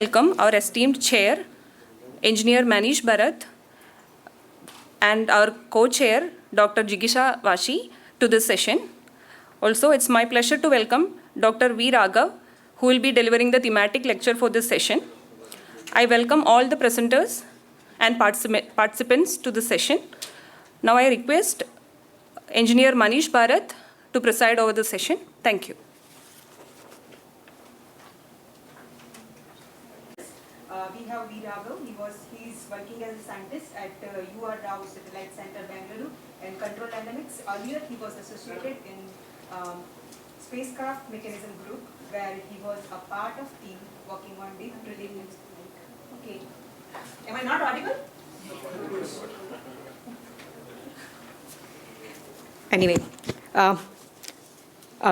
Welcome our esteemed chair, Engineer Manish Bharat, and our co-chair, Dr. Jigisha Vashi, to this session. Also, it's my pleasure to welcome Dr. V. Raghav, who will be delivering the thematic lecture for this session. I welcome all the presenters and participants to the session. Now I request Engineer Manish Bharat to preside over the session. Thank you. We have V. Raghav. He's working as a scientist at UR Rao Satellite Center, Bangalore, and Control Dynamics. Earlier, he was associated in spacecraft mechanism group, where he was a part of team working on deep drilling. Okay. Am I not audible? Anyway,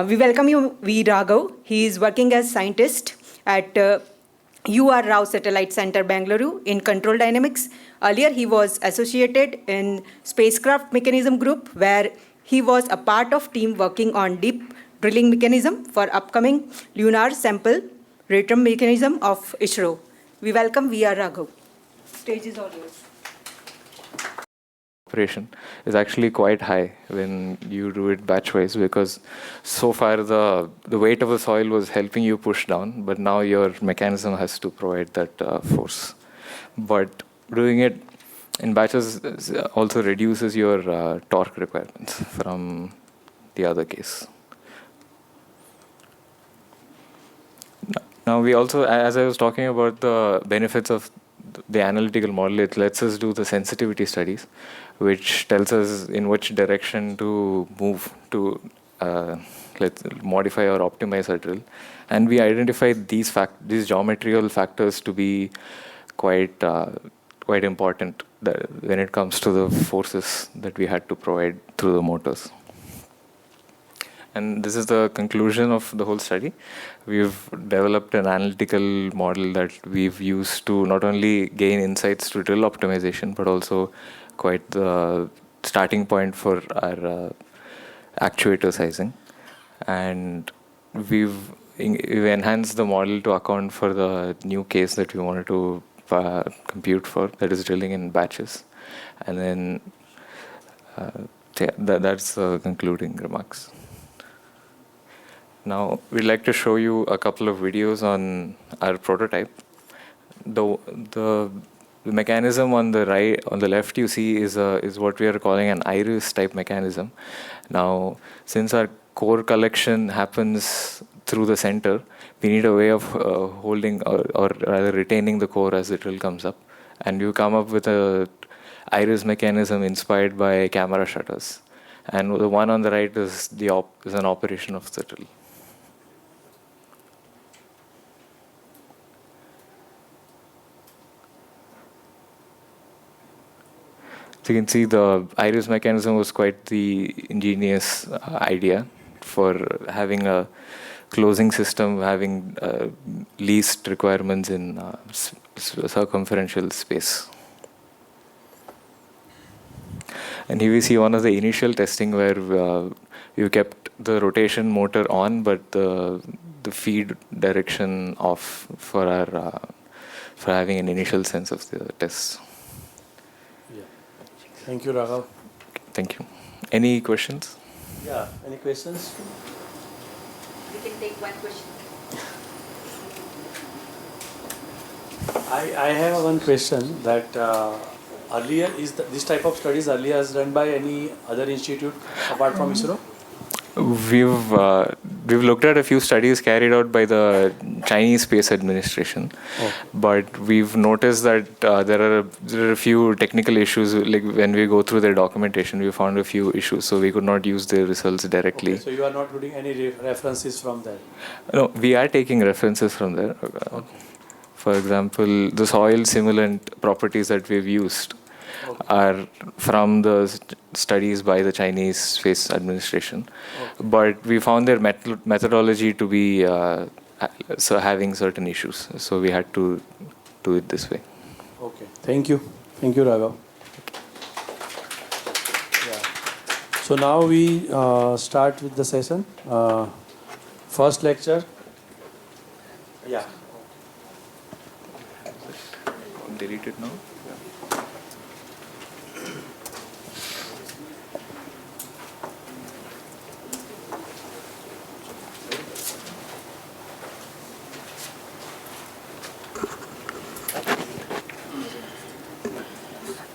we welcome you, V. Raghav. He is working as scientist at UR Rao Satellite Center, Bangalore, in Control Dynamics. Earlier, he was associated in spacecraft mechanism group, where he was a part of team working on deep drilling mechanism for upcoming lunar sample return mechanism of ISRO. We welcome V. R. Raghav. Stage is all yours. Operation is actually quite high when you do it batch-wise, because so far the weight of the soil was helping you push down, but now your mechanism has to provide that force. But doing it in batches also reduces your torque requirements from the other case. Now we also, as I was talking about the benefits of the analytical model, it lets us do the sensitivity studies, which tells us in which direction to move to let's modify or optimize our drill. And we identified these geometrical factors to be quite important when it comes to the forces that we had to provide through the motors. And this is the conclusion of the whole study. We've developed an analytical model that we've used to not only gain insights to drill optimization, but also quite the starting point for our actuator sizing. And we've enhanced the model to account for the new case that we wanted to compute for, that is drilling in batches. And then that's the concluding remarks. Now, we'd like to show you a couple of videos on our prototype. The mechanism on the right, on the left, you see is what we are calling an iris type mechanism. Now, since our core collection happens through the center, we need a way of holding or rather retaining the core as the drill comes up. And you come up with a iris mechanism inspired by camera shutters. And the one on the right is an operation of the drill. So you can see the iris mechanism was quite the ingenious idea for having a closing system, having least requirements in circumferential space. And here we see one of the initial testing where you kept the rotation motor on, but the feed direction off for having an initial sense of the test. Thank you, Raghav. Thank you. Any questions? Yeah, any questions? We can take one question. I have one question that earlier this type of studies earlier is done by any other institute apart from ISRO? We've looked at a few studies carried out by the Chinese Space Administration, but we've noticed that there are a few technical issues. Like when we go through their documentation, we found a few issues, so we could not use their results directly. Okay, so you are not putting any references from there? No, we are taking references from there. Okay. For example, the soil simulant properties that we've used are from the studies by the Chinese Space Administration. But we found their methodology to be having certain issues. So we had to do it this way. Okay. Thank you. Thank you, Raghav. Yeah. So now we start with the session. First lecture. Yeah. delete it now.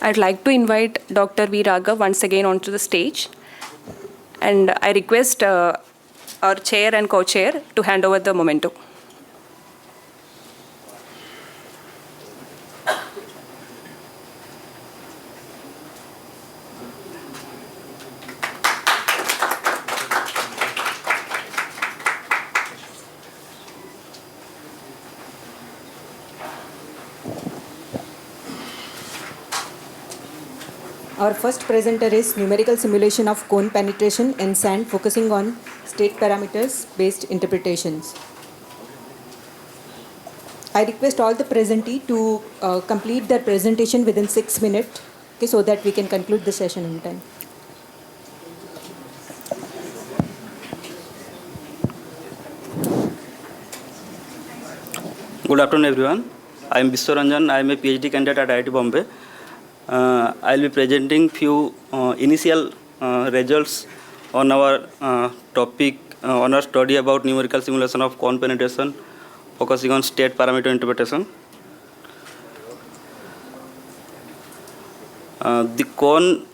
I'd like to invite Dr. V. Raghav once again onto the stage. And I request our chair and co-chair to hand over the memento. Our first presenter is numerical simulation of cone penetration in sand focusing on state parameters based interpretations. I request all the presentee to complete their presentation within 6 minutes, okay, so that we can conclude the session in time. Good afternoon, everyone. I am Biswaranjan. I am a PhD candidate at IIT Bombay. I will be presenting few initial results on our topic, on our study about numerical simulation of cone penetration, focusing on state parameter interpretation. The cone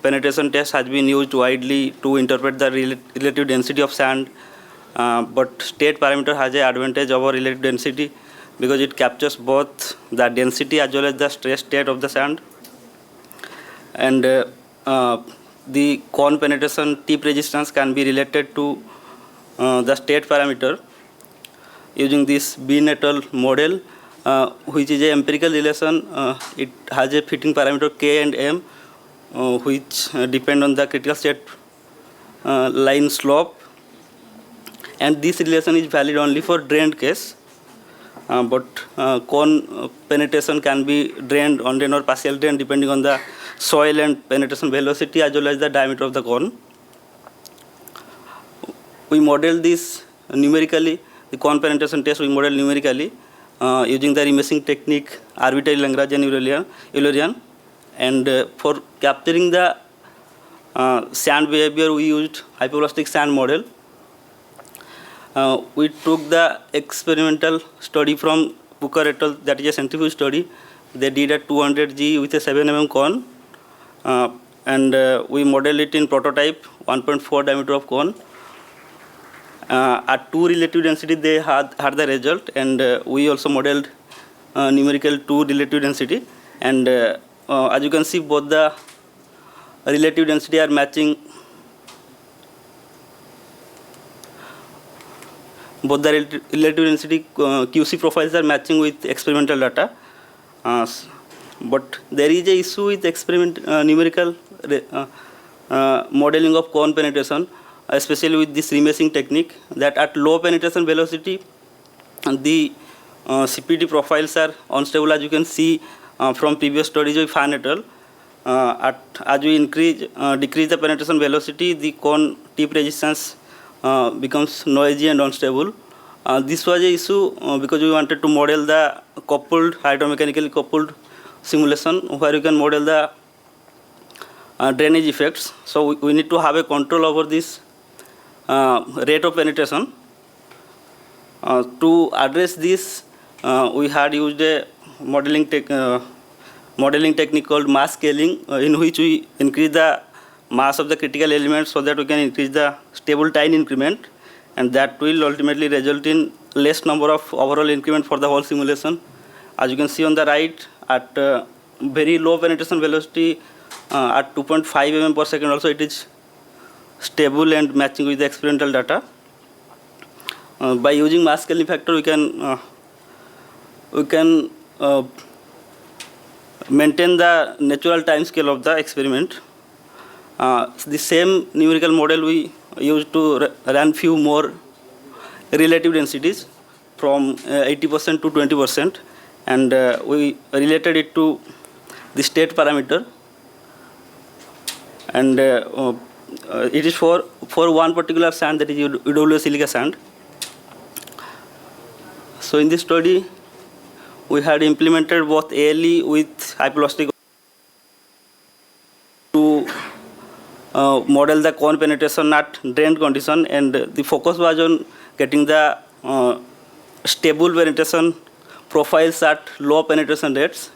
penetration test has been used widely to interpret the relative density of sand, but state parameter has an advantage over relative density because it captures both the density as well as the stress state of the sand. And the cone penetration tip resistance can be related to the state parameter using this B-Natal model, which is an empirical relation. It has a fitting parameter K and M, which depend on the critical state line slope. And this relation is valid only for drained case. But cone penetration can be drained, on-drained or partial drained depending on the soil and penetration velocity as well as the diameter of the cone. We model this numerically, the cone penetration test we model numerically using the remeshing technique, arbitrary Lagrangian Eulerian. And for capturing the sand behavior, we used hypoplastic sand model. We took the experimental study from Booker et al., that is a centrifuge study. They did a 200 G with a 7 mm cone, and we modeled it in prototype 1.4 diameter of cone. At 2 relative density, they had the result, and we also modeled numerical 2 relative density. And as you can see, both the relative density are matching. Both the relative density QC profiles are matching with experimental data. But there is a issue with numerical modeling of cone penetration, especially with this remeshing technique, that at low penetration velocity, the CPT profiles are unstable, as you can see from previous studies with Fan et al. As we decrease the penetration velocity, the cone tip resistance becomes noisy and unstable. This was an issue because we wanted to model the coupled, hydromechanically coupled simulation where you can model the drainage effects. So we need to have a control over this rate of penetration. To address this, we had used a modeling technique called mass scaling, in which we increase the mass of the critical elements so that we can increase the stable time increment, and that will ultimately result in less number of overall increment for the whole simulation. As you can see on the right, at very low penetration velocity, at 2.5 mm per second also it is stable and matching with the experimental data. By using mass scaling factor, we can maintain the natural time scale of the experiment. The same numerical model we used to run few more relative densities from 80% to 20%, and we related it to the state parameter, and it is for one particular sand, that is UWA silica sand. So in this study, we had implemented both ALE with hypervelocity to model the cone penetration at drained condition, and the focus was on getting the stable penetration profiles at low penetration rates.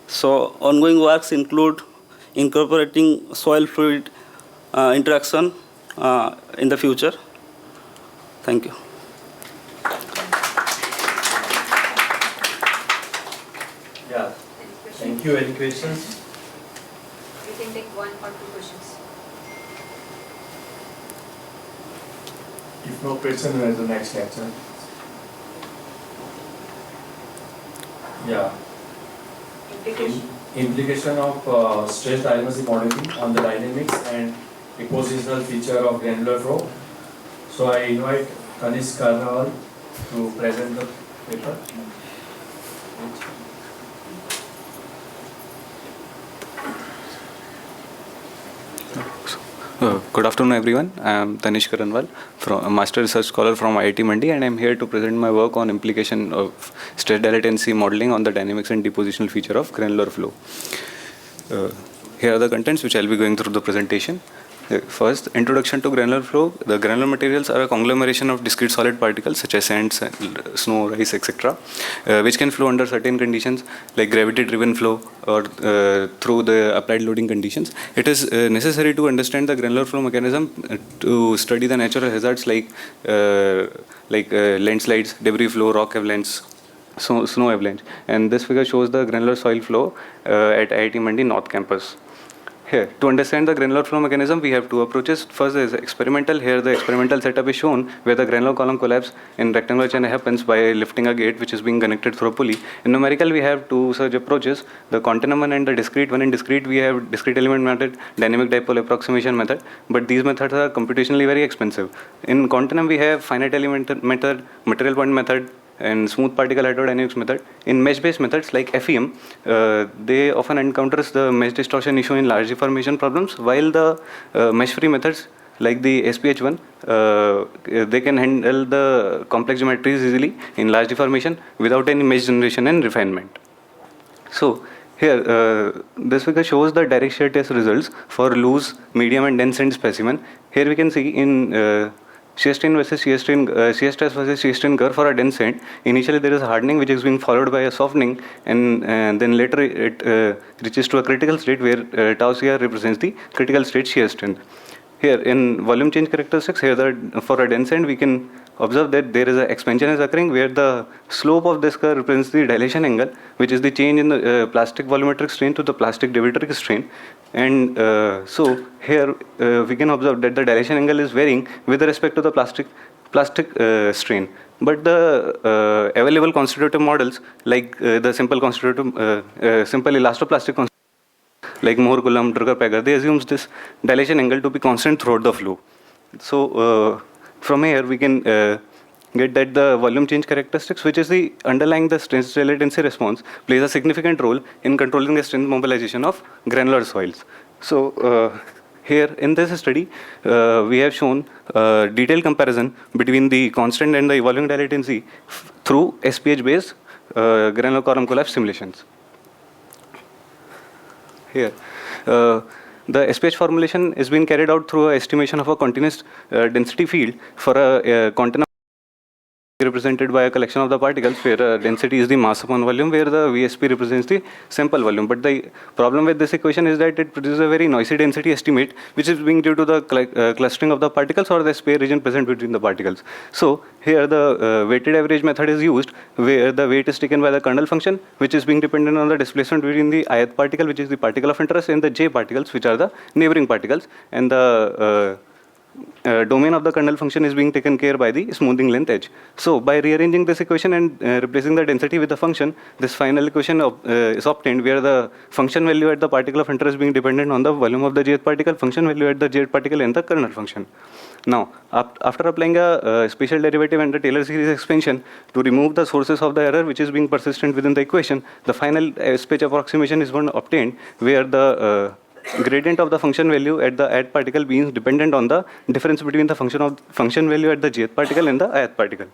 So ongoing works include incorporating soil fluid interaction in the future. Thank you. Yeah, thank you. Any questions? We can take one or two questions. If no question, there is the next lecture. Yeah. Implication of stress diagnostic modeling on the dynamics and depositional feature of granular flow. So I invite Kanishk Karnawal to present the paper. Good afternoon, everyone. I am Tanish Karanwal, a master research scholar from IIT Mandi, and I am here to present my work on implication of stress latency modeling on the dynamics and depositional feature of granular flow. Here are the contents which I will be going through the presentation. First, introduction to granular flow. The granular materials are a conglomeration of discrete solid particles such as sand, snow, ice, etc., which can flow under certain conditions like gravity-driven flow or through the applied loading conditions. It is necessary to understand the granular flow mechanism to study the natural hazards like landslides, debris flow, rock avalanche, snow avalanche. And this figure shows the granular soil flow at IIT Mandi North Campus. Here, to understand the granular flow mechanism, we have two approaches. First is experimental. Here, the experimental setup is shown where the granular column collapse in rectangular channel happens by lifting a gate which is being connected through a pulley. In numerical, we have two such approaches, the continuum one and the discrete one. In discrete, we have discrete element method, dynamic dipole approximation method, but these methods are computationally very expensive. In continuum, we have finite element method, material point method, and smooth particle hydrodynamics method. In mesh-based methods like FEM, they often encounters the mesh distortion issue in large deformation problems, while the mesh-free methods like the SPH1, they can handle the complex geometries easily in large deformation without any mesh generation and refinement. So here, this figure shows the direct shear test results for loose, medium and dense sand specimen. Here we can see in shear strain versus shear stress versus shear strain curve for a dense sand. Initially there is a hardening which is being followed by a softening, and then later it reaches to a critical state where tau CR represents the critical state shear strain. Here in volume change characteristics, here for a dense sand we can observe that there is an expansion is occurring where the slope of this curve represents the dilation angle, which is the change in the plastic volumetric strain to the plastic diametric strain. And so here we can observe that the dilation angle is varying with respect to the plastic strain. But the available constitutive models like the simple elastoplastic like Mohr-Coulomb, Drucker-Pager, they assumes this dilation angle to be constant throughout the flow. So from here we can get that the volume change characteristics, which is the underlying the stress latency response, plays a significant role in controlling the strength mobilization of granular soils. So here in this study, we have shown detailed comparison between the constant and the evolving latency through SPH-based granular column collapse simulations. Here, the SPH formulation is being carried out through an estimation of a continuous density field for a continuum represented by a collection of the particles where density is the mass upon volume, where the VSP represents the sample volume. But the problem with this equation is that it produces a very noisy density estimate, which is being due to the clustering of the particles or the spare region present between the particles. So here the weighted average method is used, where the weight is taken by the kernel function, which is being dependent on the displacement between the ith particle, which is the particle of interest, and the j particles, which are the neighboring particles, and the domain of the kernel function is being taken care by the smoothing length edge. So by rearranging this equation and replacing the density with the function, this final equation is obtained where the function value at the particle of interest being dependent on the volume of the jth particle, function value at the jth particle, and the kernel function. Now, after applying a special derivative and the Taylor series expansion to remove the sources of the error which is being persistent within the equation, the final SPH approximation is one obtained where the gradient of the function value at the ith particle being dependent on the difference between the function value at the jth particle and the ith particle.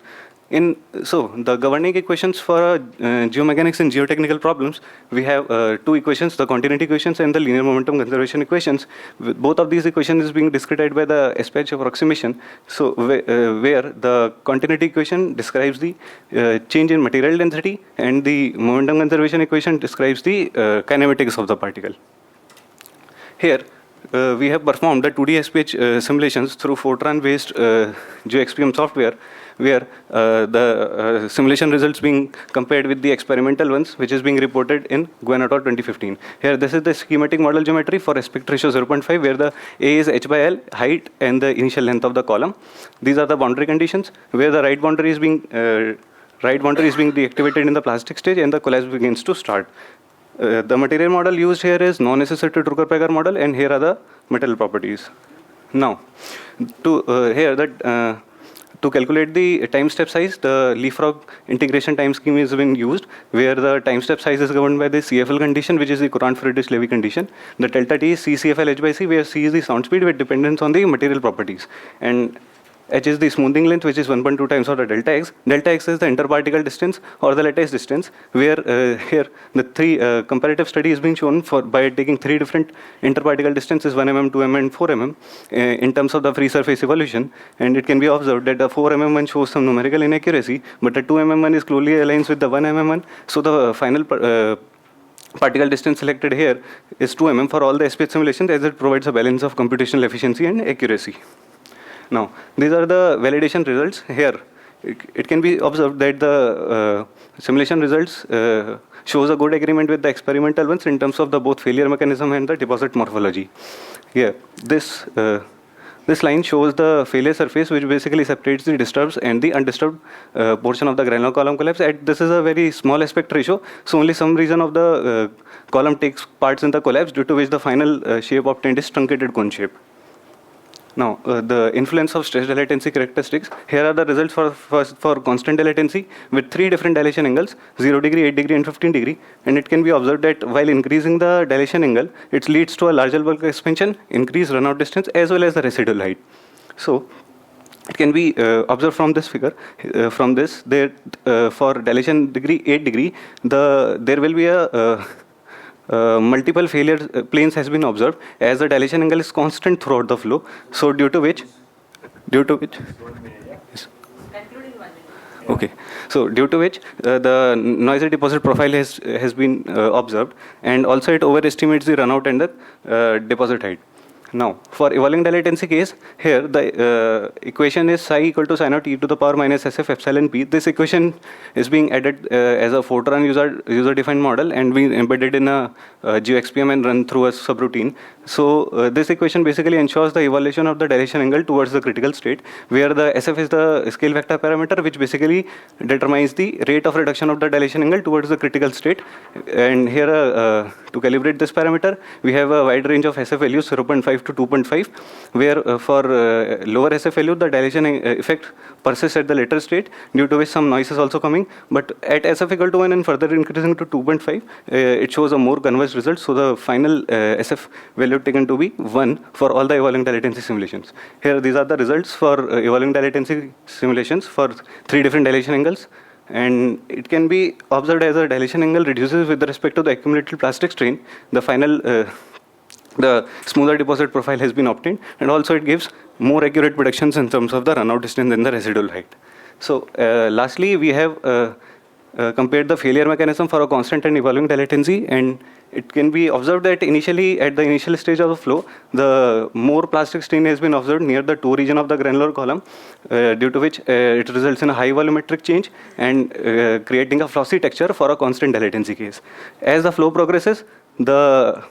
So the governing equations for geomechanics and geotechnical problems, we have two equations, the continuity equations and the linear momentum conservation equations. Both of these equations is being discretized by the SPH approximation. So where the continuity equation describes the change in material density and the momentum conservation equation describes the kinematics of the particle. Here, we have performed the 2D SPH simulations through Fortran-based GeoXPM software, where the simulation results being compared with the experimental ones, which is being reported in Nguyen et al. 2015. Here, this is the schematic model geometry for aspect ratio 0.5, where the A is h by L, height, and the initial length of the column. These are the boundary conditions, where the right boundary is being deactivated in the plastic stage, and the collapse begins to start. The material model used here is non-associated Drucker-Packer model, and here are the metal properties. Now, to calculate the time step size, the leapfrog integration time scheme is being used, where the time step size is governed by the CFL condition, which is the Courant-Friedrich-Levy condition. The delta T is C CFL H by C, where C is the sound speed with dependence on the material properties, and H is the smoothing length, which is 1.2 times of the delta X. Delta X is the interparticle distance or the lattice distance, where here the three comparative study is being shown by taking three different interparticle distances, 1 mm, 2 mm, and 4 mm, in terms of the free surface evolution. And it can be observed that the 4 mm one shows some numerical inaccuracy, but the 2 mm one is closely aligns with the 1 mm one. So the final particle distance selected here is 2 mm for all the SPH simulations, as it provides a balance of computational efficiency and accuracy. Now, these are the validation results. Here, it can be observed that the simulation results shows a good agreement with the experimental ones in terms of the both failure mechanism and the deposit morphology. Here, this line shows the failure surface, which basically separates the disturbed and the undisturbed portion of the granular column collapse. This is a very small aspect ratio, so only some region of the column takes parts in the collapse, due to which the final shape obtained is truncated cone shape. Now, the influence of stress dilatancy characteristics. Here are the results for constant dilatancy with three different dilation angles, 0 degree, 8 degree, and 15 degree. And it can be observed that while increasing the dilation angle, it leads to a larger bulk expansion, increased runout distance, as well as the residual height. So, it can be observed from this figure, from this, that for dilation degree 8 degree, there will be a multiple failure planes has been observed, as the dilation angle is constant throughout the flow. So due to which yes. Okay, so due to which the noisy deposit profile has been observed, and also it overestimates the runout and the deposit height. Now, for evolving dilatancy case, here the equation is psi equal to psi naught e to the power minus SF epsilon p. This equation is being added as a Fortran user-defined model and being embedded in a GeoXPM and run through a subroutine. So this equation basically ensures the evaluation of the dilation angle towards the critical state, where the SF is the scale vector parameter, which basically determines the rate of reduction of the dilation angle towards the critical state. And here, to calibrate this parameter, we have a wide range of SF values, 0.5 to 2.5, where for lower SF value, the dilation effect persists at the later state, due to which some noise is also coming. But at SF equal to 1 and further increasing to 2.5, it shows a more converged result. So the final SF value taken to be 1 for all the evolving dilatancy simulations. Here, these are the results for evolving dilatancy simulations for three different dilation angles. And it can be observed as a dilation angle reduces with respect to the accumulated plastic strain. The final the smoother deposit profile has been obtained, and also it gives more accurate predictions in terms of the runout distance and the residual height. So lastly, we have compared the failure mechanism for a constant and evolving dilatancy, and it can be observed that initially, at the initial stage of the flow, the more plastic strain has been observed near the toe region of the granular column, due to which it results in a high volumetric change and creating a flossy texture for a constant dilatancy case. As the flow progresses, the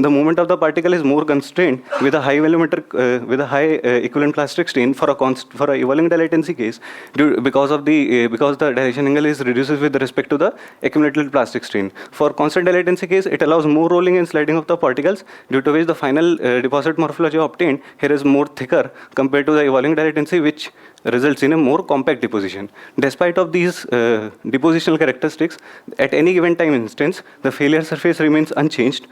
movement of the particle is more constrained with a high volumetric, with a high equivalent plastic strain for a evolving dilatancy case, because the dilation angle is reduces with respect to the accumulated plastic strain. For constant dilatancy case, it allows more rolling and sliding of the particles, due to which the final deposit morphology obtained here is more thicker compared to the evolving dilatancy, which results in a more compact deposition. Despite of these depositional characteristics, at any given time instance, the failure surface remains unchanged,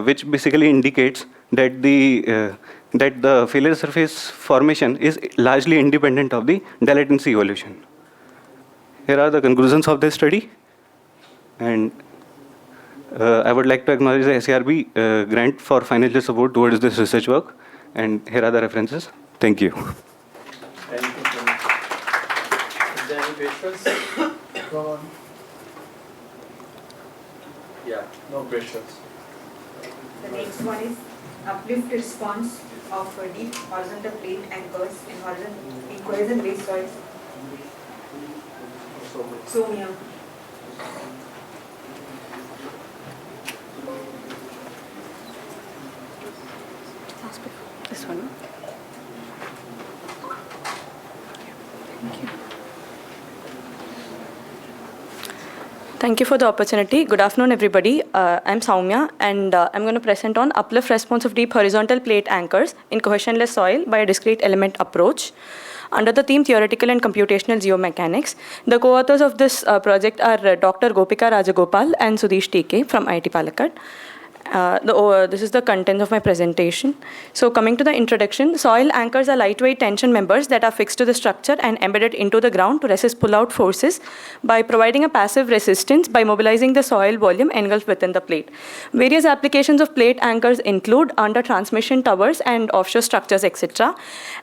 which basically indicates that the failure surface formation is largely independent of the dilatancy evolution. Here are the conclusions of this study, and I would like to acknowledge the SARB grant for financial support towards this research work, and here are the references. Thank you. Thank you. Is there any questions? Come on. Yeah, no questions. The next one is uplift response of deep horizontal plate anchors in cohesion based soils. Somia. This one. Thank you for the opportunity. Good afternoon, everybody. I'm Soumya, and I'm going to present on uplift response of deep horizontal plate anchors in cohesionless soil by a discrete element approach. Under the theme Theoretical and Computational Geomechanics, the co-authors of this project are Dr. Gopika Rajagopal and Sudesh TK from IIT Palakkad. This is the content of my presentation. So coming to the introduction, soil anchors are lightweight tension members that are fixed to the structure and embedded into the ground to resist pull-out forces by providing a passive resistance by mobilizing the soil volume engulfed within the plate. Various applications of plate anchors include under transmission towers and offshore structures, etc.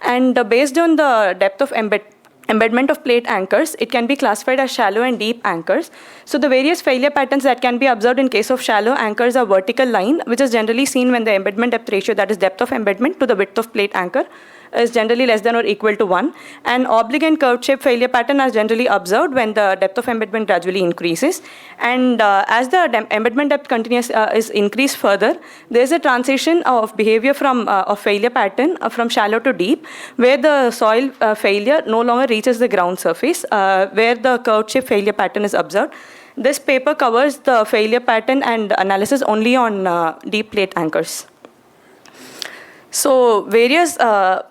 And based on the depth of embedment of plate anchors, it can be classified as shallow and deep anchors. So the various failure patterns that can be observed in case of shallow anchors are vertical line, which is generally seen when the embedment depth ratio, that is depth of embedment to the width of plate anchor, is generally less than or equal to 1. And oblique and curved shape failure pattern are generally observed when the depth of embedment gradually increases. And as the embedment depth is increased further, there is a transition of behavior from of failure pattern from shallow to deep, where the soil failure no longer reaches the ground surface, where the curved shape failure pattern is observed. This paper covers the failure pattern and analysis only on deep plate anchors. So various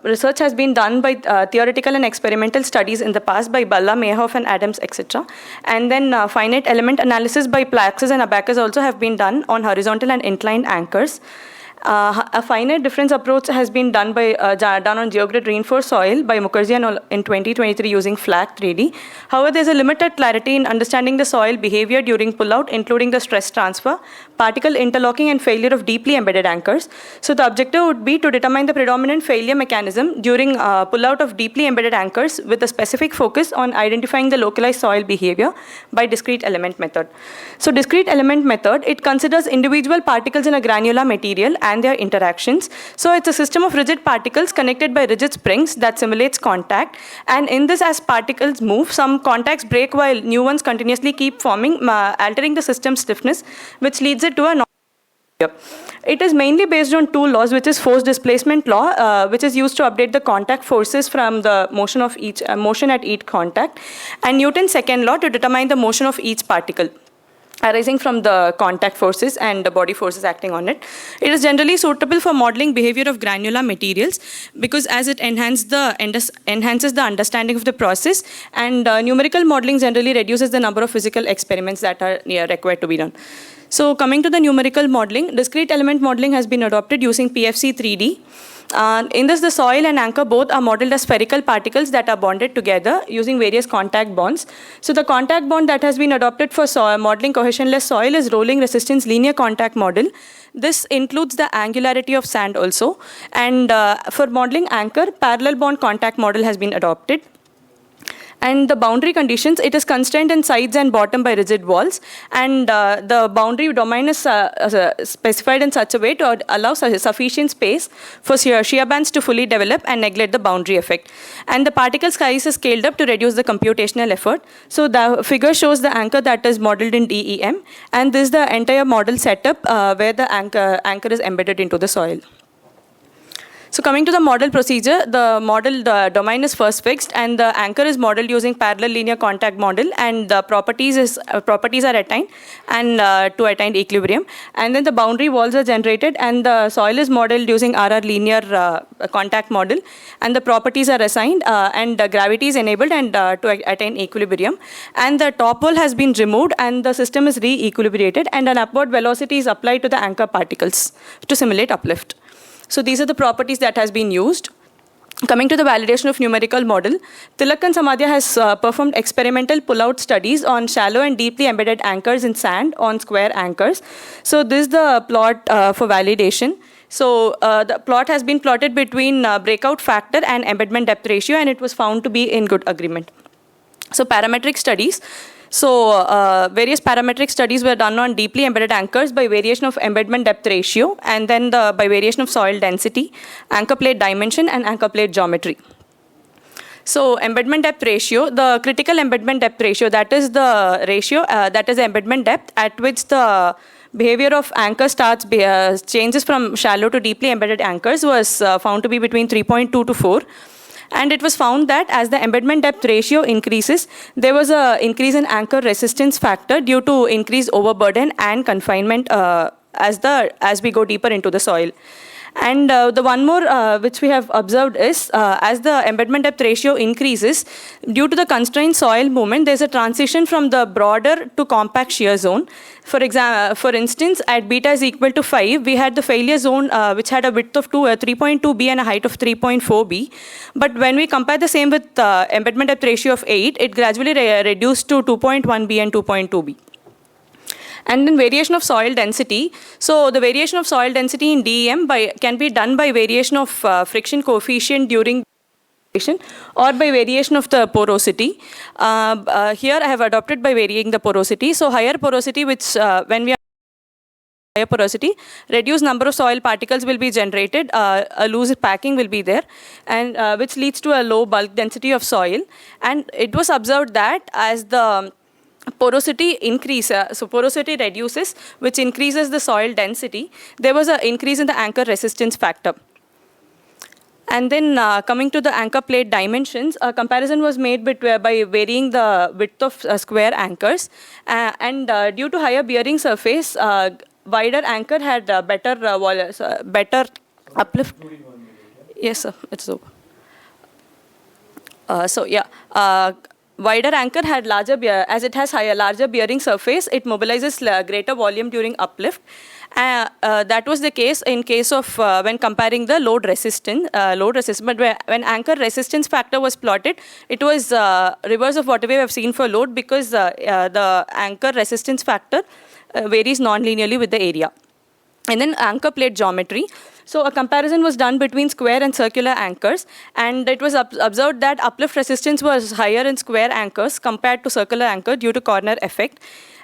research has been done by theoretical and experimental studies in the past by Balla, Mayhoff, and Adams, etc. And then finite element analysis by Plaxis and Abacus also have been done on horizontal and inclined anchors. A finite difference approach has been done on geogrid reinforced soil by Mukherjee in 2023 using FLAC 3D. However, there's a limited clarity in understanding the soil behavior during pullout, including the stress transfer, particle interlocking, and failure of deeply embedded anchors. So the objective would be to determine the predominant failure mechanism during pullout of deeply embedded anchors with a specific focus on identifying the localized soil behavior by discrete element method. So discrete element method, it considers individual particles in a granular material and their interactions. So it's a system of rigid particles connected by rigid springs that simulates contact. And in this, as particles move, some contacts break while new ones continuously keep forming, altering the system's stiffness, which leads it to a It is mainly based on two laws, which is force displacement law, which is used to update the contact forces from the motion of each motion at each contact, and Newton's second law to determine the motion of each particle arising from the contact forces and the body forces acting on it. It is generally suitable for modeling behavior of granular materials because as it enhances the understanding of the process, and numerical modeling generally reduces the number of physical experiments that are required to be done. So coming to the numerical modeling, discrete element modeling has been adopted using PFC 3D. In this, the soil and anchor both are modeled as spherical particles that are bonded together using various contact bonds. So the contact bond that has been adopted for modeling cohesionless soil is rolling resistance linear contact model. This includes the angularity of sand also. And for modeling anchor, parallel bond contact model has been adopted. And the boundary conditions, it is constrained in sides and bottom by rigid walls. And the boundary domain is specified in such a way to allow sufficient space for shear bands to fully develop and neglect the boundary effect. And the particle size is scaled up to reduce the computational effort. So the figure shows the anchor that is modeled in DEM. And this is the entire model setup where the anchor is embedded into the soil. So coming to the model procedure, the domain is first fixed, and the anchor is modeled using parallel linear contact model, and the properties are attained and to attain equilibrium. And then the boundary walls are generated, and the soil is modeled using RR linear contact model, and the properties are assigned, and gravity is enabled and to attain equilibrium. And the top wall has been removed, and the system is re-equilibrated, and an upward velocity is applied to the anchor particles to simulate uplift. So these are the properties that has been used. Coming to the validation of numerical model, Tilak and Samadhya has performed experimental pull-out studies on shallow and deeply embedded anchors in sand on square anchors. So this is the plot for validation. So the plot has been plotted between breakout factor and embedment depth ratio, and it was found to be in good agreement. So parametric studies. So various parametric studies were done on deeply embedded anchors by variation of embedment depth ratio, and then by variation of soil density, anchor plate dimension, and anchor plate geometry. So embedment depth ratio, the critical embedment depth ratio, that is the ratio, that is the embedment depth at which the behavior of anchor changes from shallow to deeply embedded anchors, was found to be between 3.2 to 4. And it was found that as the embedment depth ratio increases, there was an increase in anchor resistance factor due to increased overburden and confinement as we go deeper into the soil. And the one more which we have observed is as the embedment depth ratio increases, due to the constrained soil movement, there's a transition from the broader to compact shear zone. For instance, at beta is equal to 5, we had the failure zone which had a width of 3.2b and a height of 3.4b. But when we compare the same with embedment depth ratio of 8, it gradually reduced to 2.1b and 2.2b. And then variation of soil density. So the variation of soil density in DEM can be done by variation of friction coefficient during or by variation of the porosity. Here I have adopted by varying the porosity. So higher porosity, which when we are higher porosity, reduced number of soil particles will be generated, a loose packing will be there, and which leads to a low bulk density of soil. And it was observed that as the porosity increases, so porosity reduces, which increases the soil density, there was an increase in the anchor resistance factor. And then coming to the anchor plate dimensions, a comparison was made by varying the width of square anchors. And due to higher bearing surface, wider anchor had better uplift. Yes, sir, it's over. Wider anchor had as it has larger bearing surface, it mobilizes greater volume during uplift. That was the case in case of when comparing the load resistance. But when anchor resistance factor was plotted, it was reverse of whatever we have seen for load, because the anchor resistance factor varies non-linearly with the area. And then anchor plate geometry. So a comparison was done between square and circular anchors, and it was observed that uplift resistance was higher in square anchors compared to circular anchor due to corner effect.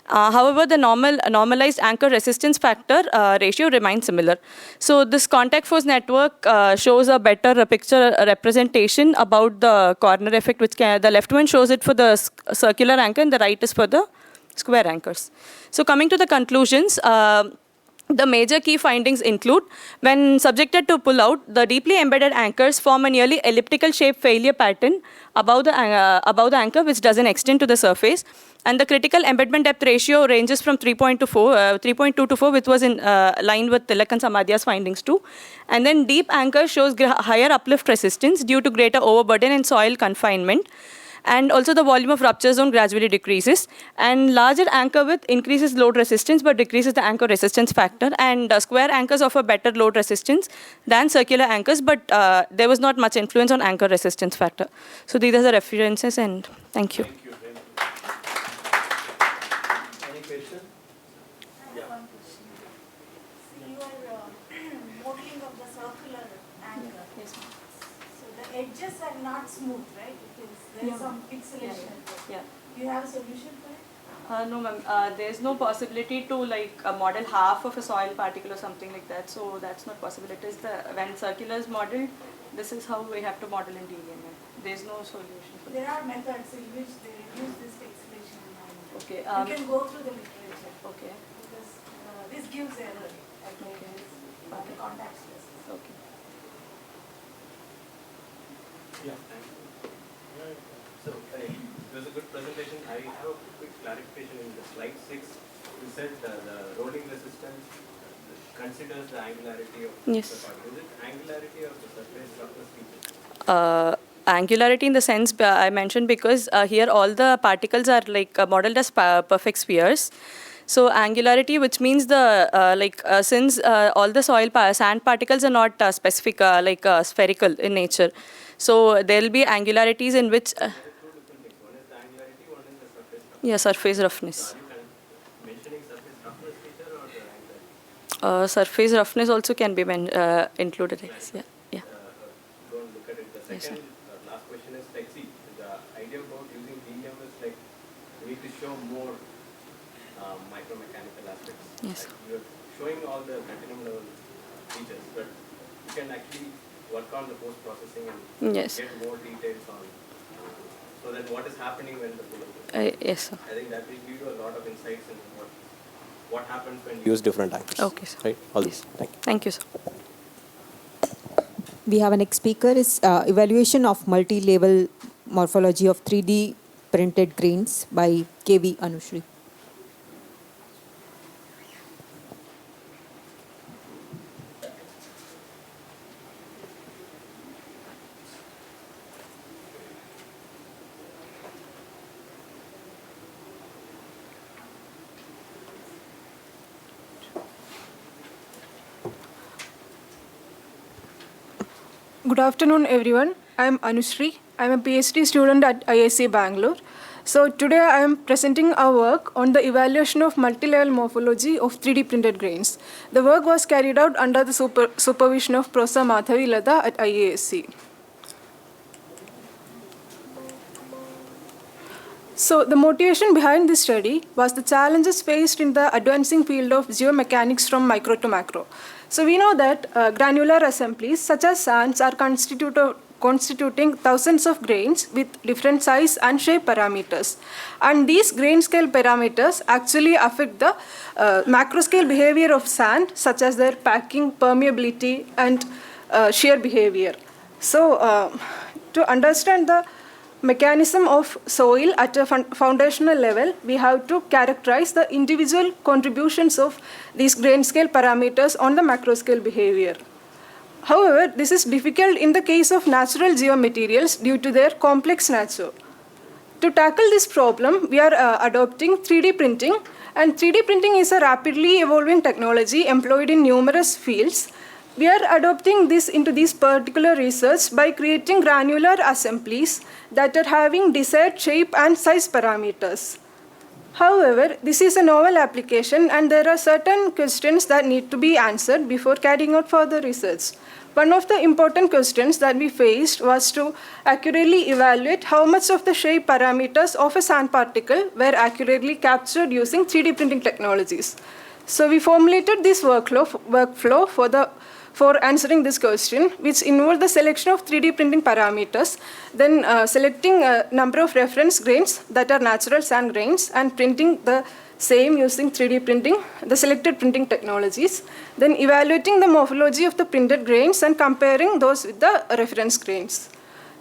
However, the normalized anchor resistance factor ratio remains similar. So this contact force network shows a better picture representation about the corner effect, which the left one shows it for the circular anchor and the right is for the square anchors. So coming to the conclusions, the major key findings include, when subjected to pull out, the deeply embedded anchors form a nearly elliptical shape failure pattern above the anchor, which doesn't extend to the surface. And the critical embedment depth ratio ranges from 3.2 to 4, which was in line with Tilak and Samadhya's findings too. And then deep anchor shows higher uplift resistance due to greater overburden and soil confinement. And also the volume of rupture zone gradually decreases. And larger anchor width increases load resistance but decreases the anchor resistance factor. And square anchors offer better load resistance than circular anchors, but there was not much influence on anchor resistance factor. So these are the references, and thank you. Thank you. Any question? I have one question. See your modeling of the circular anchor. Yes, ma'am. So the edges are not smooth, right? There is some pixelation. Yeah. Do you have a solution for it? No, ma'am. There's no possibility to model half of a soil particle or something like that. So that's not possible. It is when circular is modeled, this is how we have to model in DEM. There's no solution for that. There are methods in which they reduce this pixelation. Okay. You can go through the literature. Okay. Because this gives error. Okay. The contact stresses. Okay. So, it was a good presentation. I have a quick clarification in the slide 6. You said the rolling resistance considers the angularity of Yes. the particle. Is it angularity of the surface roughness feature? Angularity in the sense I mentioned, because here all the particles are like modeled as perfect spheres. So angularity, which means since all the sand particles are not specific, spherical in nature, so there will be angularities in which There are two different things. One is the angularity, one is the surface roughness. surface roughness. So, are you mentioning surface roughness feature or the angularity? Surface roughness also can be included, I guess. Yeah. Go and look at it. The Yes, sir. second last question is like, see, the idea about using DEM is like we need to show more micromechanical aspects. Yes. Like you're showing all the platinum level features, but you can actually work on the post processing and Yes. get more details on so that what is happening when the pull-up is. Yes, sir. I think that will give you a lot of insights into what happens when you use different anchors. Okay, sir. Right? All Yes. this. Thank you. Thank you, sir. We have a next speaker is evaluation of multi-level morphology of 3D printed grains by KV Anushri. Good afternoon, everyone. I am Anushri. I am a PhD student at IISc Bangalore. So today I am presenting our work on the evaluation of multi-level morphology of 3D printed grains. The work was carried out under the supervision of Professor Madhavi Lada at IISc. So the motivation behind this study was the challenges faced in the advancing field of geomechanics from micro to macro. So we know that granular assemblies such as sands are constituting thousands of grains with different size and shape parameters. And these grain scale parameters actually affect the macro scale behavior of sand, such as their packing, permeability, and shear behavior. So to understand the mechanism of soil at a foundational level, we have to characterize the individual contributions of these grain scale parameters on the macro scale behavior. However, this is difficult in the case of natural geomaterials due to their complex nature. To tackle this problem, we are adopting 3D printing, and 3D printing is a rapidly evolving technology employed in numerous fields. We are adopting this into this particular research by creating granular assemblies that are having desired shape and size parameters. However, this is a novel application and there are certain questions that need to be answered before carrying out further research. One of the important questions that we faced was to accurately evaluate how much of the shape parameters of a sand particle were accurately captured using 3D printing technologies. So we formulated this workflow for answering this question, which involved the selection of 3D printing parameters, then selecting a number of reference grains that are natural sand grains and printing the same using 3D printing, the selected printing technologies, then evaluating the morphology of the printed grains and comparing those with the reference grains.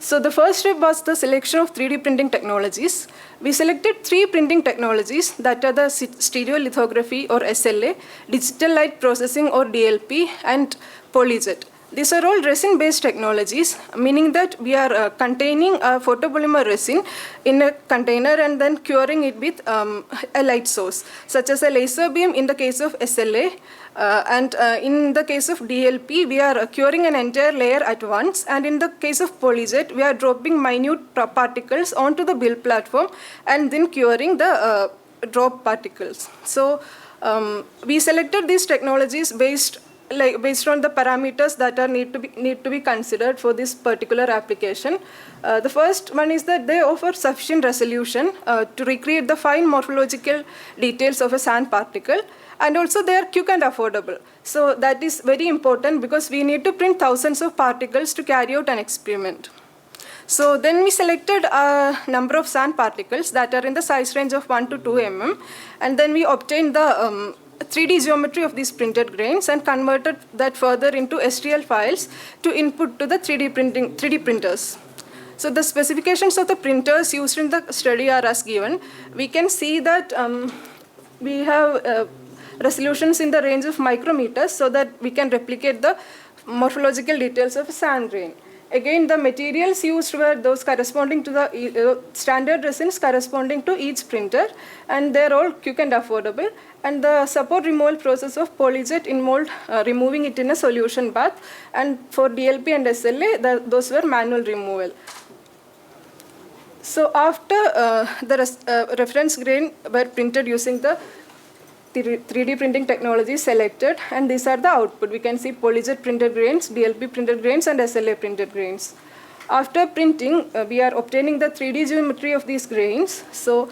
So the first step was the selection of 3D printing technologies. We selected 3 printing technologies that are the stereolithography or SLA, digital light processing or DLP, and polyjet. These are all resin-based technologies, meaning that we are containing a photopolymer resin in a container and then curing it with a light source, such as a laser beam in the case of SLA. In the case of DLP, we are curing an entire layer at once. And in the case of polyjet, we are dropping minute particles onto the build platform and then curing the drop particles. So we selected these technologies based on the parameters that are need to be considered for this particular application. The first one is that they offer sufficient resolution to recreate the fine morphological details of a sand particle, and also they are quick and affordable. So that is very important because we need to print thousands of particles to carry out an experiment. So then we selected a number of sand particles that are in the size range of 1 to 2 mm, and then we obtained the 3D geometry of these printed grains and converted that further into STL files to input to the 3D printers. So the specifications of the printers used in the study are as given. We can see that we have resolutions in the range of micrometers so that we can replicate the morphological details of a sand grain. Again, the materials used were those corresponding to the standard resins corresponding to each printer, and they're all quick and affordable. And the support removal process of polyjet in mold, removing it in a solution bath, and for DLP and SLA, those were manual removal. So after the reference grain were printed using the 3D printing technology selected, and these are the output. We can see polyjet printed grains, DLP printed grains, and SLA printed grains. After printing, we are obtaining the 3D geometry of these grains. So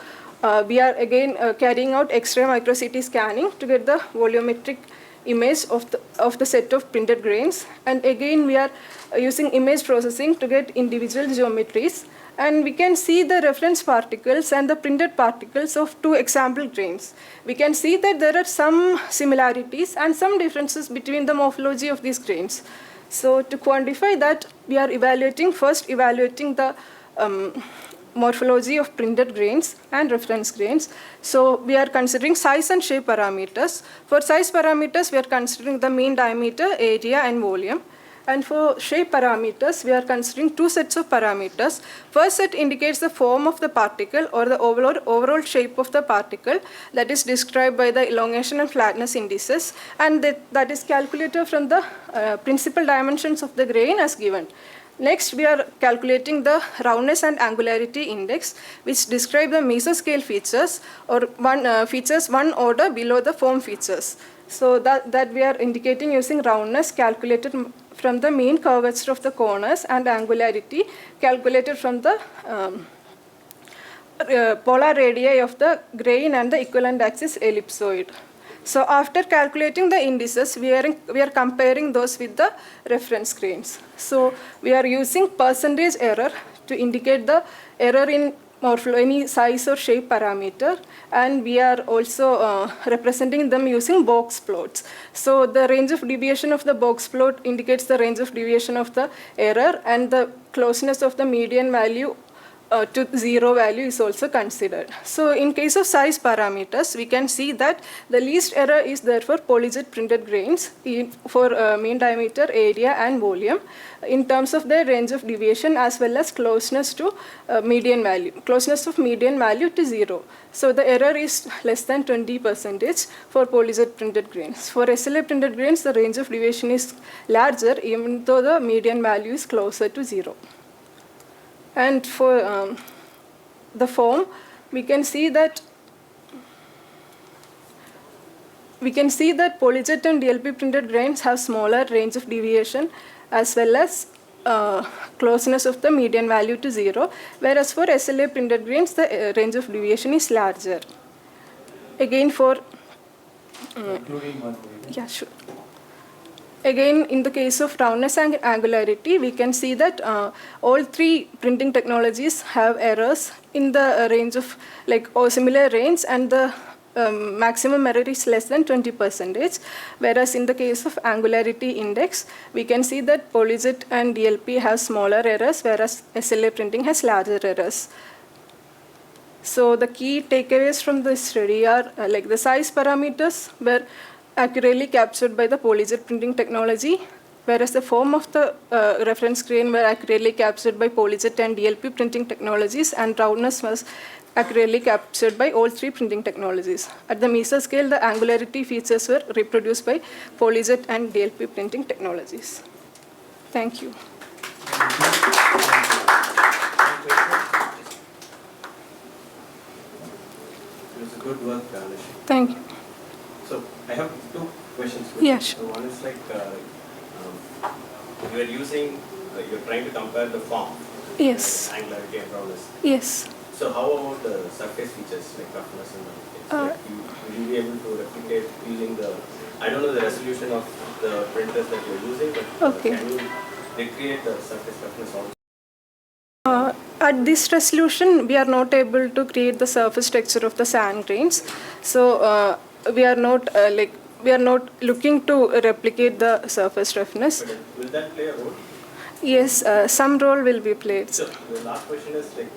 we are again carrying out X-ray micro CT scanning to get the volumetric image of the set of printed grains. And again, we are using image processing to get individual geometries. And we can see the reference particles and the printed particles of 2 example grains. We can see that there are some similarities and some differences between the morphology of these grains. So to quantify that, we are first evaluating the morphology of printed grains and reference grains. So we are considering size and shape parameters. For size parameters, we are considering the mean diameter, area, and volume. And for shape parameters, we are considering 2 sets of parameters. First set indicates the form of the particle or the overall shape of the particle that is described by the elongation and flatness indices, and that is calculated from the principal dimensions of the grain as given. Next, we are calculating the roundness and angularity index, which describe the mesoscale features or features one order below the form features. So that we are indicating using roundness calculated from the mean curvature of the corners, and angularity calculated from the polar radii of the grain and the equivalent axis ellipsoid. So after calculating the indices, we are comparing those with the reference grains. So we are using percentage error to indicate the error in any size or shape parameter, and we are also representing them using box plots. So the range of deviation of the box plot indicates the range of deviation of the error, and the closeness of the median value to 0 value is also considered. So in case of size parameters, we can see that the least error is therefore polyjet printed grains for mean diameter, area, and volume in terms of their range of deviation as well as closeness to median value to 0. So the error is less than 20% for polyjet printed grains. For SLA printed grains, the range of deviation is larger even though the median value is closer to 0. And for the form, we can see that polyjet and DLP printed grains have smaller range of deviation as well as closeness of the median value to 0, whereas for SLA printed grains, the range of deviation is larger. Again, for yeah, sure. Again, in the case of roundness and angularity, we can see that all 3 printing technologies have errors in the range of similar range, and the maximum error is less than 20%. Whereas in the case of angularity index, we can see that polyjet and DLP have smaller errors, whereas SLA printing has larger errors. So the key takeaways from this study are the size parameters were accurately captured by the polyjet printing technology, whereas the form of the reference grain were accurately captured by polyjet and DLP printing technologies, and roundness was accurately captured by all 3 printing technologies. At the mesoscale, the angularity features were reproduced by polyjet and DLP printing technologies. Thank you. It was a good work, Alish. Thank you. So I have 2 questions. Yeah, sure. So one is you are using, you're trying to compare the form. Yes. Angularity and roundness. Yes. So how about the surface features like roughness and all? Will you be able to replicate using the, I don't know the resolution of the printers that you're using, but can you recreate the surface roughness also? At this resolution, we are not able to create the surface texture of the sand grains. So we are not looking to replicate the surface roughness. But will that play a role? Yes, some role will be played. So the last question is like,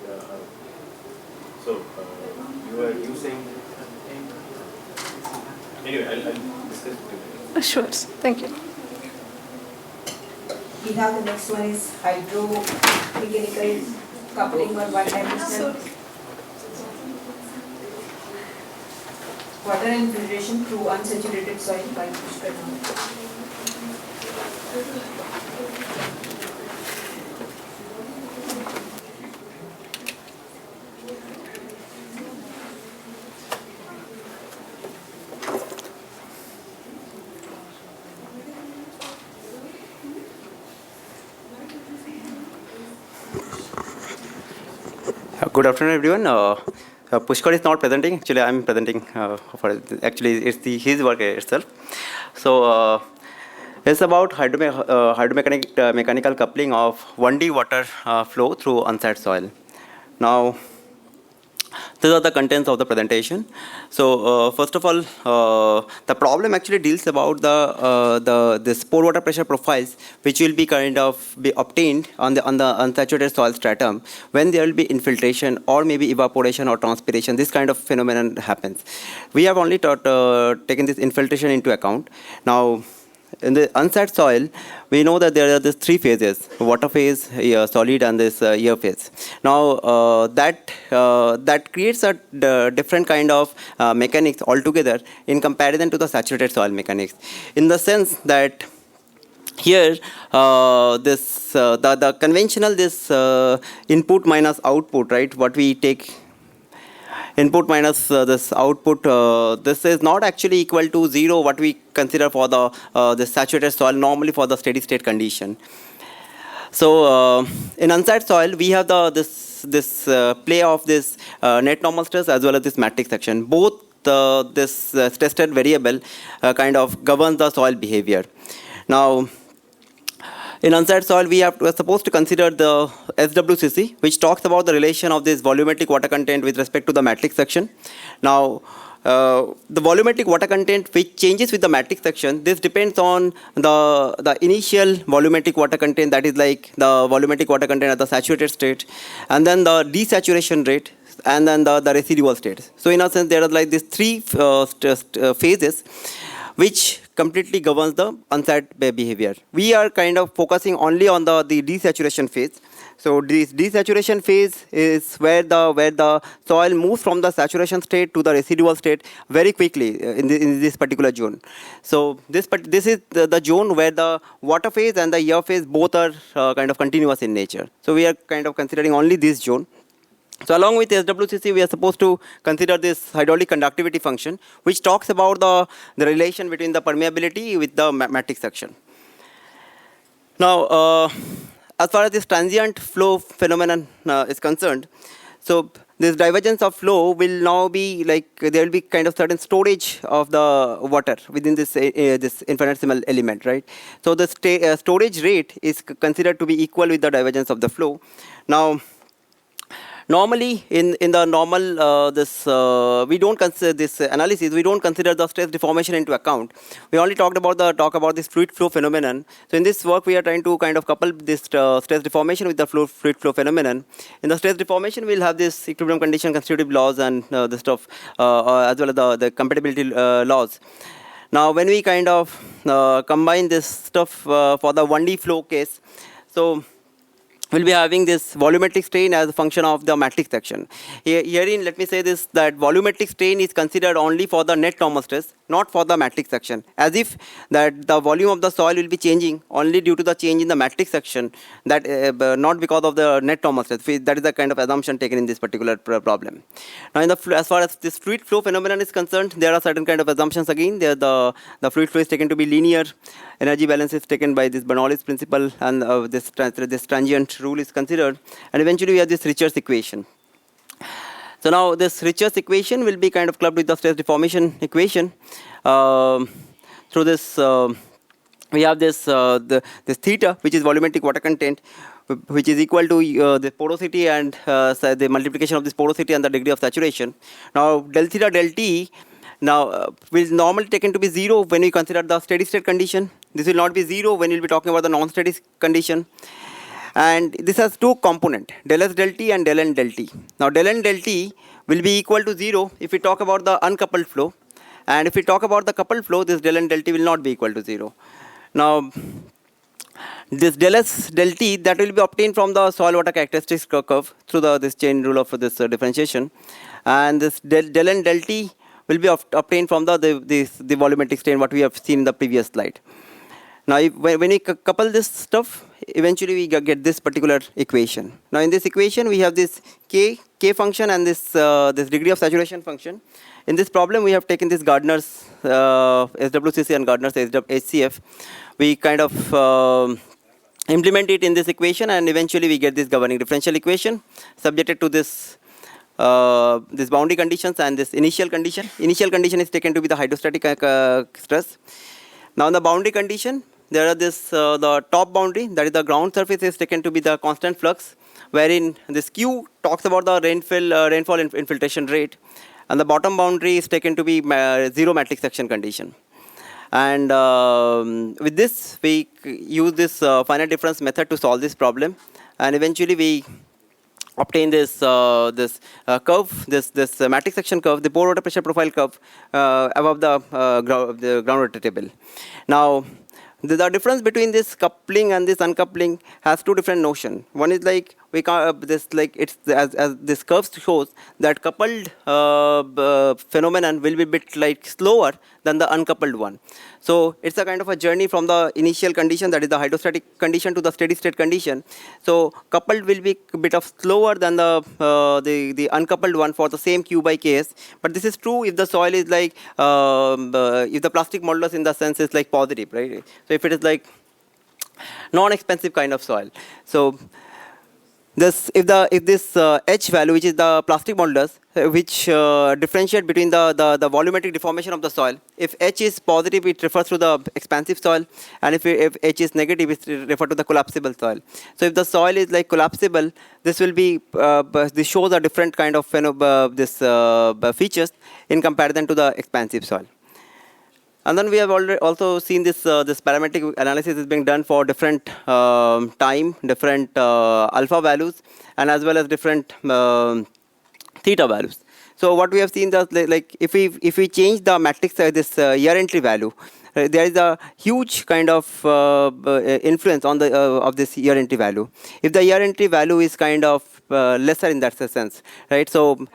you were using. Anyway, I'll discuss with you. Sure, thank you. We have the next one is hydro-mechanical coupling or one-dimensional water infiltration through unsaturated soil by Pushkar Nath. Good afternoon, everyone. Pushkar is not presenting. Actually, I'm presenting. Actually, it's his work itself. So it's about mechanical coupling of 1D water flow through unset soil. Now, these are the contents of the presentation. So first of all, the problem actually deals about the pore water pressure profiles, which will be be obtained on the unsaturated soil stratum when there will be infiltration or maybe evaporation or transpiration. This kind of phenomenon happens. We have only taken this infiltration into account. Now, in the unset soil, we know that there are these three phases: water phase, solid, and this air phase. Now, that creates a different kind of mechanics altogether in comparison to the saturated soil mechanics, in the sense that here, the conventional input minus output, right? What we take. Input minus this output, this is not actually equal to 0, what we consider for the saturated soil, normally for the steady state condition. So in unset soil, we have this play of this net normal stress as well as this matrix section. Both this tested variable kind of governs the soil behavior. Now, in unset soil, we are supposed to consider the SWCC, which talks about the relation of this volumetric water content with respect to the matrix section. Now, the volumetric water content which changes with the matrix section, this depends on the initial volumetric water content, that is like the volumetric water content at the saturated state, and then the desaturation rate, and then the residual states. So in a sense, there are like these three phases which completely governs the unset behavior. We are kind of focusing only on the desaturation phase. So this desaturation phase is where the soil moves from the saturation state to the residual state very quickly in this particular zone. So this is the zone where the water phase and the air phase both are kind of continuous in nature. So we are kind of considering only this zone. So along with SWCC, we are supposed to consider this hydraulic conductivity function, which talks about the relation between the permeability with the matrix section. Now, as far as this transient flow phenomenon is concerned, so this divergence of flow will now be like there will be kind of certain storage of the water within this infinitesimal element, right? So the storage rate is considered to be equal with the divergence of the flow. Now, normally, in the normal we don't consider this analysis. We don't consider the stress deformation into account. We only talk about this fluid flow phenomenon. So in this work, we are trying to kind of couple this stress deformation with the fluid flow phenomenon. In the stress deformation, we'll have this equilibrium condition constitutive laws and the stuff as well as the compatibility laws. Now, when we kind of combine this stuff for the 1D flow case, so we'll be having this volumetric strain as a function of the matrix section. Herein, let me say this, that volumetric strain is considered only for the net normal stress, not for the matrix section. As if that the volume of the soil will be changing only due to the change in the matrix section, that not because of the net normal stress. That is the kind of assumption taken in this particular problem. Now, as far as this fluid flow phenomenon is concerned, there are certain kind of assumptions again. The fluid flow is taken to be linear. Energy balance is taken by this Bernoulli's principle, and this transient rule is considered, and eventually we have this Richards equation. So now this Richards equation will be kind of clubbed with the stress deformation equation. Through this, we have this this theta, which is volumetric water content, which is equal to the porosity and the multiplication of this porosity and the degree of saturation. Now del theta del t will normally taken to be 0 when we consider the steady state condition. This will not be 0 when we'll be talking about the non-steady condition. And this has two component, del S del T and del N del T. Now del N del T will be equal to 0 if we talk about the uncoupled flow. And if we talk about the coupled flow, this del N del T will not be equal to 0. Now, this del S del T that will be obtained from the soil water characteristics curve through this chain rule of this differentiation. And this del N del T will be obtained from the volumetric strain, what we have seen in the previous slide. Now, when we couple this stuff, eventually we get this particular equation. Now, in this equation, we have this k function and this degree of saturation function. In this problem, we have taken this Gardner's SWCC and Gardner's HCF. We kind of implement it in this equation, and eventually we get this governing differential equation subjected to this boundary conditions and this initial condition. Initial condition is taken to be the hydrostatic stress. Now, in the boundary condition, there are the top boundary, that is the ground surface, is taken to be the constant flux, wherein this Q talks about the rainfall infiltration rate, and the bottom boundary is taken to be zero matrix section condition. And with this, we use this finite difference method to solve this problem, and eventually we obtain this curve, this matrix section curve, the pore water pressure profile curve above the ground water table. Now, the difference between this coupling and this uncoupling has two different notions. One is like we this like it's as this curve shows that coupled phenomenon will be a bit like slower than the uncoupled one. So it's a kind of a journey from the initial condition, that is the hydrostatic condition, to the steady state condition. So coupled will be a bit of slower than the uncoupled one for the same Q by Ks. But this is true if the soil is like if the plastic modulus in the sense is like positive, right? So if it is like non-expensive kind of soil. So if this H value, which is the plastic modulus, which differentiate between the volumetric deformation of the soil, if H is positive, it refers to the expansive soil, and if H is negative, it refers to the collapsible soil. So if the soil is like collapsible, this will be this shows a different kind of features in comparison to the expansive soil. And then we have already also seen this parametric analysis is being done for different time, different alpha values, and as well as different theta values. So what we have seen that like if we change the matrix this year entry value, there is a huge kind of influence on the of this year entry value. If the year entry value is kind of lesser in that sense, right? So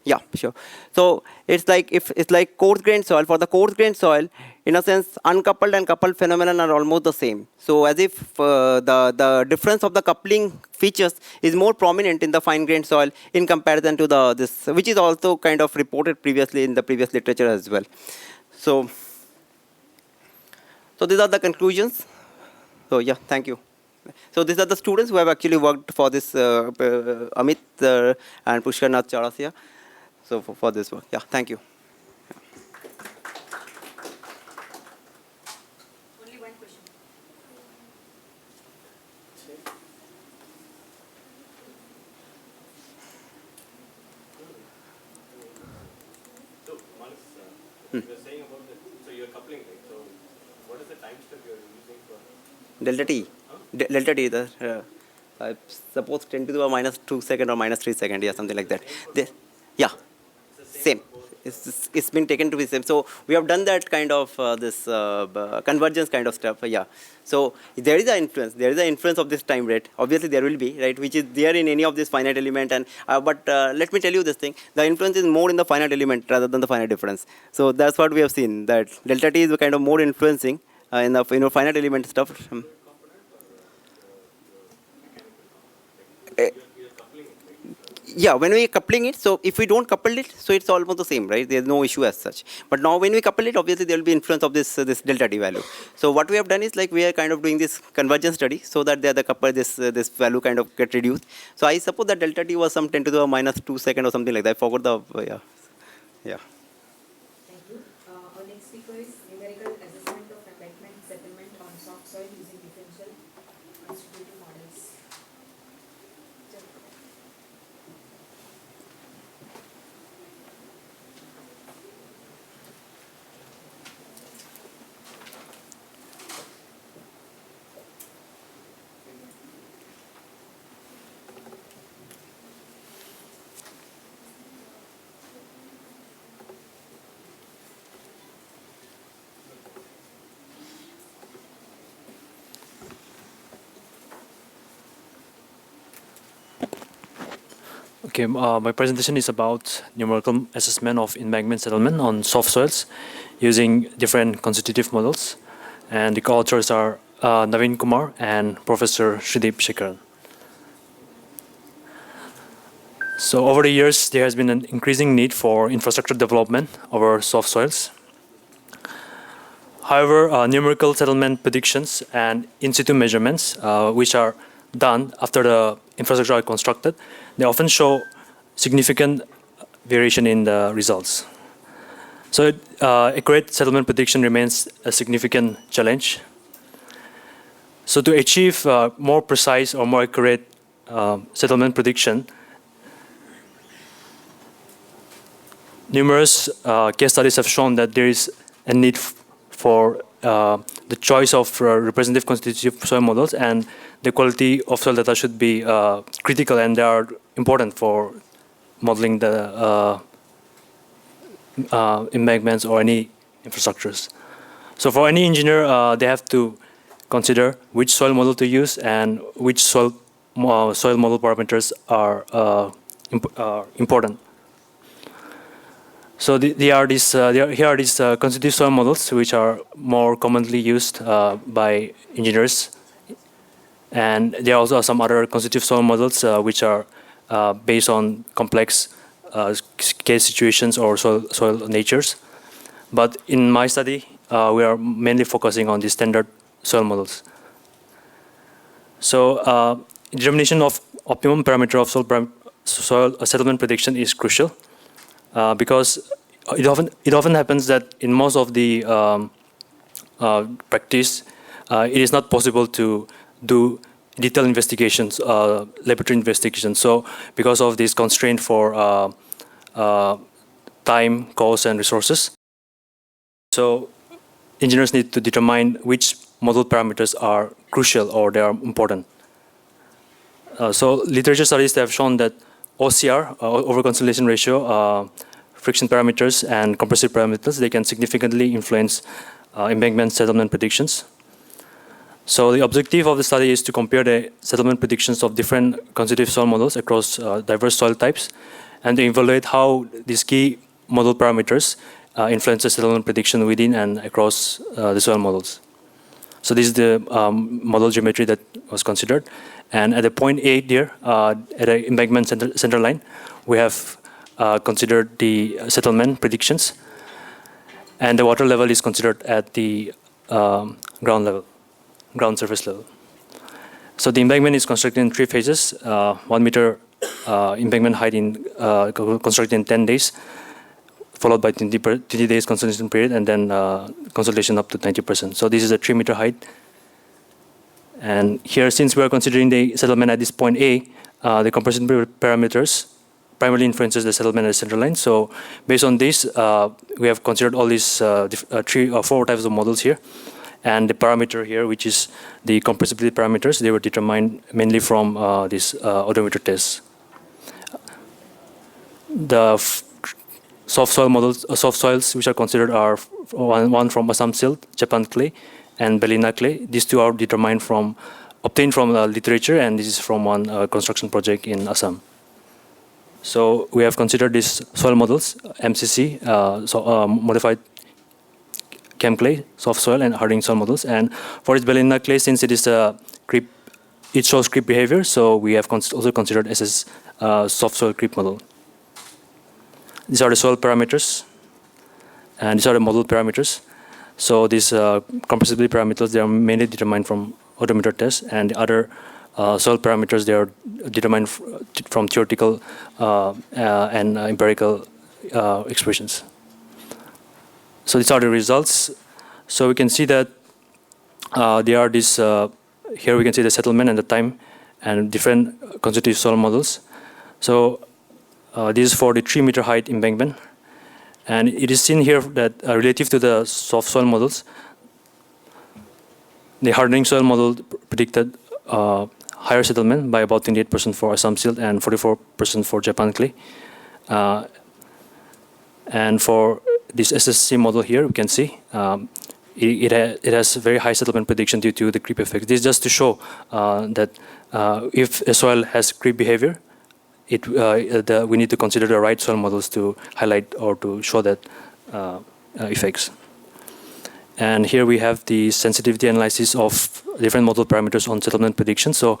yeah, sure. So it's like if it's like coarse grained soil. For the coarse grained soil, in a sense, uncoupled and coupled phenomenon are almost the same. So as if the difference of the coupling features is more prominent in the fine grained soil in comparison to this, which is also kind of reported previously in the previous literature as well. So these are the conclusions. So yeah, thank you. So these are the students who have actually worked for this, Amit and Pushkarnath Chaurasia. So for this work, yeah, thank you. Only one question. So, Manas, you were saying about so you're coupling, right? So, what is the time step you're using for? Delta T. Huh? Delta T, I suppose 10 to the minus 2 second or minus 3 second, yeah, something like that. Yeah, same. It's been taken to be same. So we have done that kind of this convergence kind of stuff. Yeah. So there is an influence. There is an influence of this time rate. Obviously there will be, right, which is there in any of this finite element. And but let me tell you this thing: the influence is more in the finite element rather than the finite difference. So that's what we have seen. That delta T is kind of more influencing in the finite element stuff. Yeah, when we are coupling it, so if we don't couple it, so it's almost the same, right? There's no issue as such. But now when we couple it, obviously there will be influence of this delta T value. So what we have done is like we are kind of doing this convergence study so that the couple this value kind of get reduced. So I suppose that delta T was some 10 to the minus 2 second or something like that. I forgot the yeah. Thank you. Our next speaker is numerical assessment of abatement settlement on soft soil using differential constitutive models. Okay, my presentation is about numerical assessment of embankment settlement on soft soils using different constitutive models. And the co-authors are Naveen Kumar and Professor Shrideep Shekaran. So over the years, there has been an increasing need for infrastructure development over soft soils. However, numerical settlement predictions and in situ measurements, which are done after the infrastructure are constructed, they often show significant variation in the results. So accurate settlement prediction remains a significant challenge. So to achieve more precise or more accurate settlement prediction, numerous case studies have shown that there is a need for the choice of representative constitutive soil models, and the quality of soil data should be critical, and they are important for modeling the embankments or any infrastructures. So for any engineer, they have to consider which soil model to use and which soil model parameters are important. So here are these constitutive soil models, which are more commonly used by engineers. And there are also some other constitutive soil models which are based on complex case situations or soil natures. But in my study, we are mainly focusing on the standard soil models. So determination of optimum parameter of soil settlement prediction is crucial. Because it often happens that in most of the practice, it is not possible to do detailed investigations, laboratory investigations. So because of this constraint for time, cost, and resources, so engineers need to determine which model parameters are crucial or they are important. So literature studies have shown that OCR, over-consolidation ratio, friction parameters, and compressive parameters, they can significantly influence embankment settlement predictions. So the objective of the study is to compare the settlement predictions of different constitutive soil models across diverse soil types, and to evaluate how these key model parameters influence the settlement prediction within and across the soil models. So this is the model geometry that was considered. And at the point A there, at the embankment center line, we have considered the settlement predictions. And the water level is considered at the ground surface level. So the embankment is constructed in 3 phases. 1 meter embankment height constructed in 10 days, followed by 20 days consolidation period, and then consolidation up to 90%. So this is a 3 meter height. And here, since we are considering the settlement at this point A, the compression parameters primarily influences the settlement at the center line. So based on this, we have considered all these 3 or 4 types of models here. And the parameter here, which is the compressibility parameters, they were determined mainly from this odometer test. The soft soil models, soft soils which are considered are one from Assam silt, Japan clay, and Belina clay. These 2 are obtained from literature, and this is from one construction project in Assam. So we have considered these soil models, MCC, modified chem clay, soft soil, and hardening soil models. And for this Belina clay, since it is it shows creep behavior, so we have also considered SS soft soil creep model. These are the soil parameters, and these are the model parameters. So these compressibility parameters, they are mainly determined from odometer test, and the other soil parameters, they are determined from theoretical and empirical expressions. So these are the results. So we can see that there are these, here we can see the settlement and the time and different constitutive soil models. So this is for the 3 meter height embankment. And it is seen here that relative to the soft soil models, the hardening soil model predicted higher settlement by about 28% for Assam silt and 44% for Japan clay. And for this SSC model here, we can see it has very high settlement prediction due to the creep effect. This is just to show that if a soil has creep behavior, we need to consider the right soil models to highlight or to show that effects. And here we have the sensitivity analysis of different model parameters on settlement prediction. So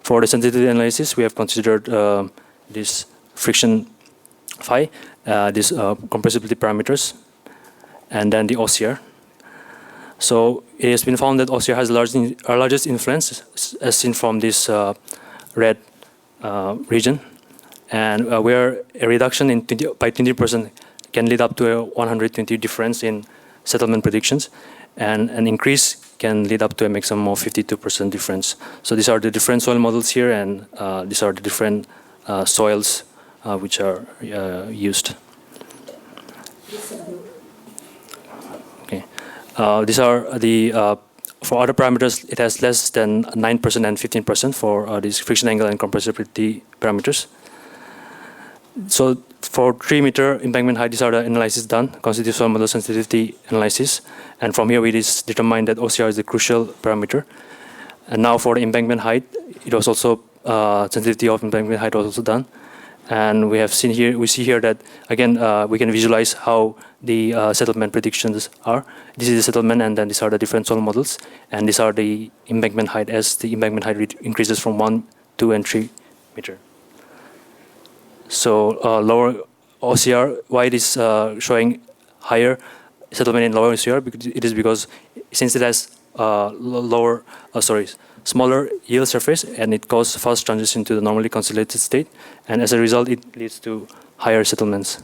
for the sensitivity analysis, we have considered this friction phi, these compressibility parameters, and then the OCR. So it has been found that OCR has our largest influence, as seen from this red region, and where a reduction by 20% can lead up to a 120 difference in settlement predictions, and an increase can lead up to a maximum of 52% difference. So these are the different soil models here, and these are the different soils which are used. Okay, these are the for other parameters. It has less than 9% and 15% for these friction angle and compressibility parameters. So for 3-meter embankment height, these are the analysis done, constitutive soil model sensitivity analysis. And from here, we just determined that OCR is the crucial parameter. And now for the embankment height, it was also, sensitivity of embankment height was also done. And we see here that, again, we can visualize how the settlement predictions are. This is the settlement, and then these are the different soil models. And these are the embankment height as the embankment height increases from 1, 2, and 3 meter. So lower OCR, why it is showing higher settlement in lower OCR? It is because since it has smaller yield surface, and it causes fast transition to the normally consolidated state, and as a result, it leads to higher settlements.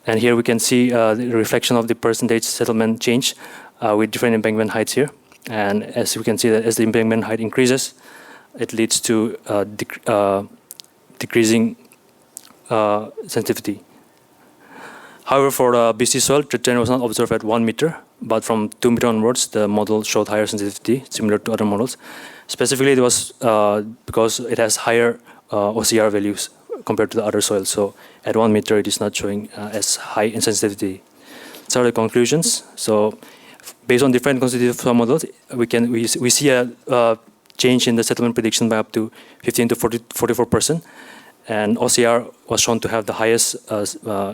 And here we can see the reflection of the percentage settlement change with different embankment heights here. And as we can see that as the embankment height increases, it leads to decreasing sensitivity. However, for the BC soil, the trend was not observed at 1 meter, but from 2 meter onwards, the model showed higher sensitivity, similar to other models. Specifically, it was because it has higher OCR values compared to the other soils. So at 1 meter, it is not showing as high in sensitivity. These are the conclusions. So based on different constitutive soil models, we see a change in the settlement prediction by up to 15 to 44%. And OCR was shown to have the highest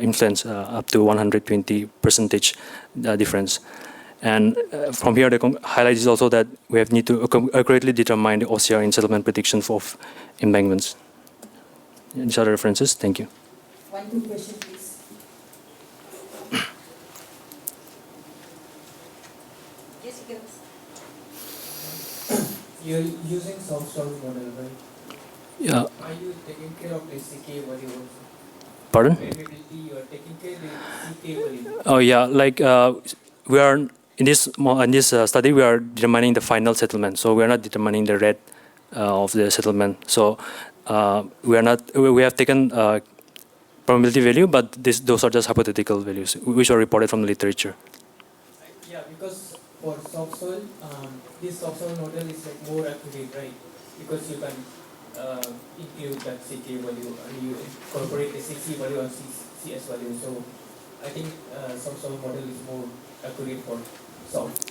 influence, up to 120% difference. And from here, the highlight is also that we need to accurately determine the OCR in settlement prediction of embankments. These are the references. Thank you. 1, 2 question, please. Yes, you can. You're using soft soil model, right? Yeah. Are you taking care of the CK value also? Pardon? Variability, you are taking care of the CK value. Oh yeah, like we are in this study, we are determining the final settlement. So we are not determining the rate of the settlement. So we have taken probability value, but those are just hypothetical values which are reported from the literature. Yeah, because for soft soil, this soft soil model is like more accurate, right? Because you can include that CK value and you incorporate the CC value and CS value. So I think soft soil model is more accurate for soft.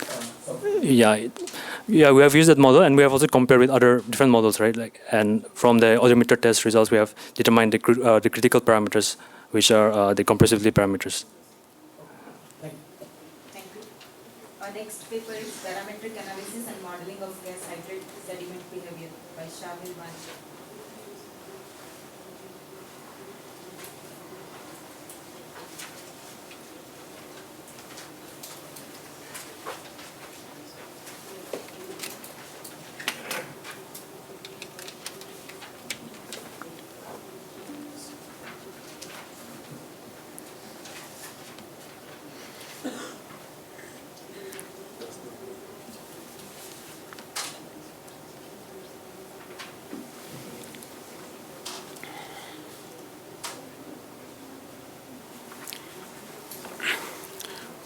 Yeah, we have used that model, and we have also compared with other different models, right? Like, and from the odometer test results, we have determined the critical parameters, which are the compressibility parameters. Thank you. Our next paper is parametric analysis and modeling of gas hydrate sediment behavior by Shamil Manji.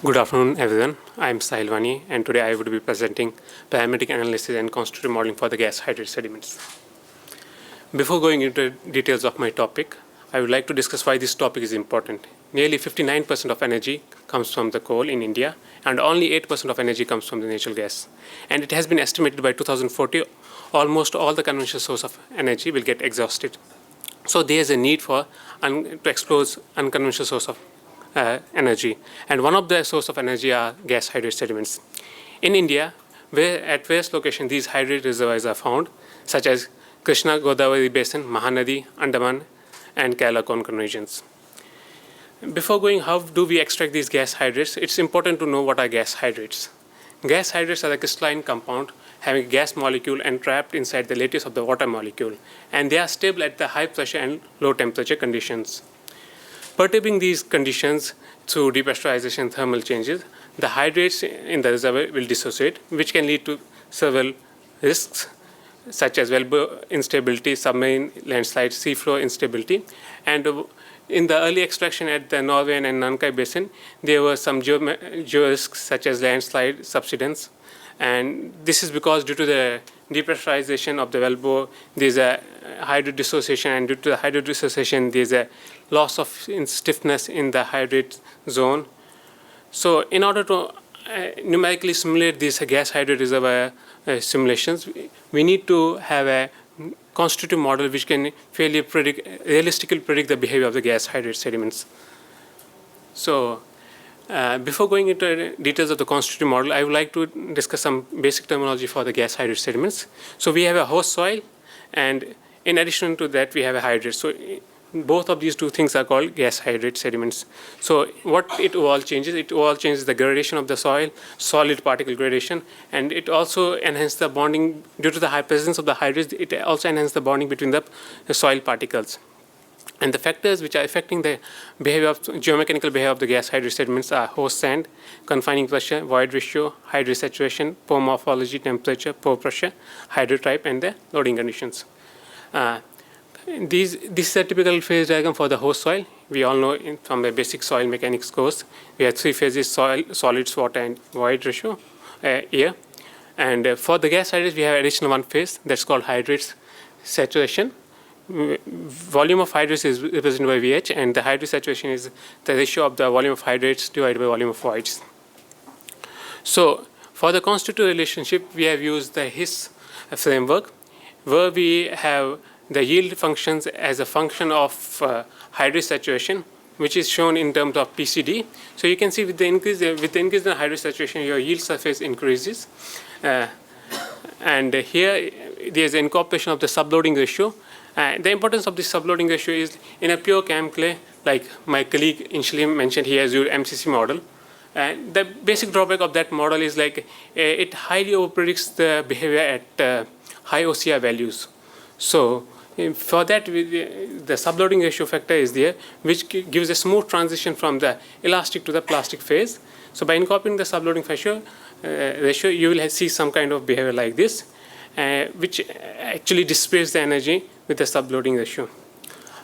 Good afternoon, everyone. I am Sahilwani, and today I would be presenting parametric analysis and constitutive modeling for the gas hydrate sediments. Before going into details of my topic, I would like to discuss why this topic is important. Nearly 59% of energy comes from the coal in India, and only 8% of energy comes from the natural gas. And it has been estimated by 2040, almost all the conventional source of energy will get exhausted. So there is a need for to explore unconventional source of energy. And one of the source of energy are gas hydrate sediments. In India, where at various locations these hydrate reservoirs are found, such as Krishna Godavari Basin, Mahanadi, Andaman, and Kerala Konkan regions. Before going, how do we extract these gas hydrates? It's important to know what are gas hydrates. Gas hydrates are a crystalline compound having a gas molecule entrapped inside the lattice of the water molecule, and they are stable at the high pressure and low temperature conditions. Perturbing these conditions through depressurization and thermal changes, the hydrates in the reservoir will dissociate, which can lead to several risks, such as wellbore instability, submarine landslides, seafloor instability. And in the early extraction at the Norwegian and Nankai Basin, there were some geo risks such as landslide subsidence. And this is because due to the depressurization of the wellbore, there's a hydrodissociation, and due to the hydrodissociation, there's a loss of stiffness in the hydrate zone. So in order to numerically simulate these gas hydrate reservoir simulations, we need to have a constitutive model which can fairly realistically predict the behavior of the gas hydrate sediments. So before going into details of the constitutive model, I would like to discuss some basic terminology for the gas hydrate sediments. So we have a host soil, and in addition to that, we have a hydrate. So both of these two things are called gas hydrate sediments. So what it all changes the gradation of the soil, solid particle gradation, and it also enhances the bonding. Due to the high presence of the hydrates, it also enhances the bonding between the soil particles. And the factors which are affecting the behavior of geomechanical behavior of the gas hydrate sediments are host sand, confining pressure, void ratio, hydrate saturation, pore morphology, temperature, pore pressure, hydrate type, and the loading conditions. This is a typical phase diagram for the host soil. We all know from the basic soil mechanics course, we have three phases: soil, solids, water, and void ratio, air. And for the gas hydrates, we have additional one phase that's called hydrates saturation. Volume of hydrates is represented by VH, and the hydrate saturation is the ratio of the volume of hydrates divided by volume of voids. So for the constitutive relationship, we have used the HIS framework, where we have the yield functions as a function of hydrate saturation, which is shown in terms of PCD. So you can see with the increase in hydrate saturation, your yield surface increases. And here there is an incorporation of the subloading ratio. The importance of this subloading ratio is in a pure cam clay, like my colleague initially mentioned, he has used MCC model. And the basic drawback of that model is like it highly overpredicts the behavior at high OCR values. So for that, the subloading ratio factor is there, which gives a smooth transition from the elastic to the plastic phase. So by incorporating the subloading ratio, you will see some kind of behavior like this, which actually dissipates the energy with the subloading ratio.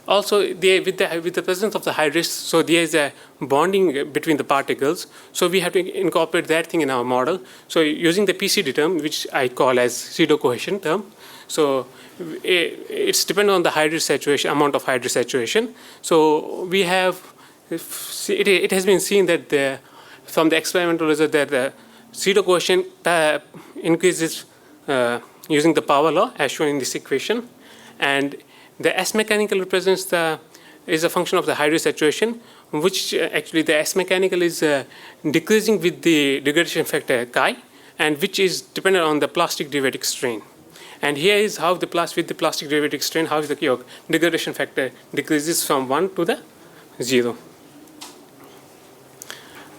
Also, with the presence of the hydrates, so there is a bonding between the particles. So we have to incorporate that thing in our model. So using the PCD term, which I call as pseudo cohesion term. So it's dependent on the hydrate saturation, amount of hydrate saturation. So we have, it has been seen that from the experimental result that the pseudo cohesion increases using the power law as shown in this equation, and the S mechanical represents is a function of the hydrate saturation, which actually the S mechanical is decreasing with the degradation factor chi, and which is dependent on the plastic derivative strain. And here is how with the plastic derivative strain, how is the degradation factor decreases from 1 to the 0.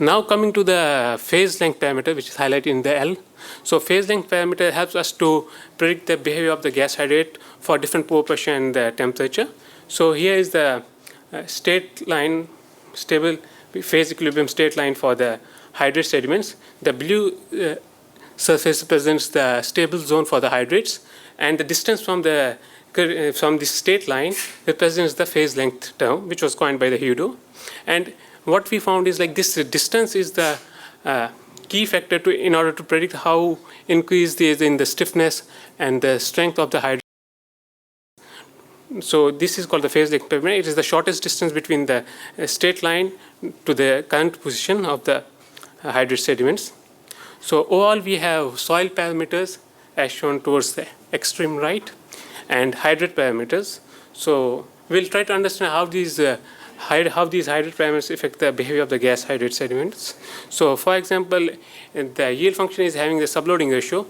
Now coming to the phase length parameter, which is highlighted in the L. So phase length parameter helps us to predict the behavior of the gas hydrate for different pore pressure and the temperature. So here is the state line, stable phase equilibrium state line for the hydrate sediments. The blue surface represents the stable zone for the hydrates, and the distance from this state line represents the phase length term, which was coined by the Hutto. And what we found is like this distance is the key factor in order to predict how increased is in the stiffness and the strength of the hydrate. So this is called the phase length parameter. It is the shortest distance between the state line to the current position of the hydrate sediments. So overall, we have soil parameters as shown towards the extreme right, and hydrate parameters. So we'll try to understand how these hydrate parameters affect the behavior of the gas hydrate sediments. So, for example, the yield function is having the subloading ratio.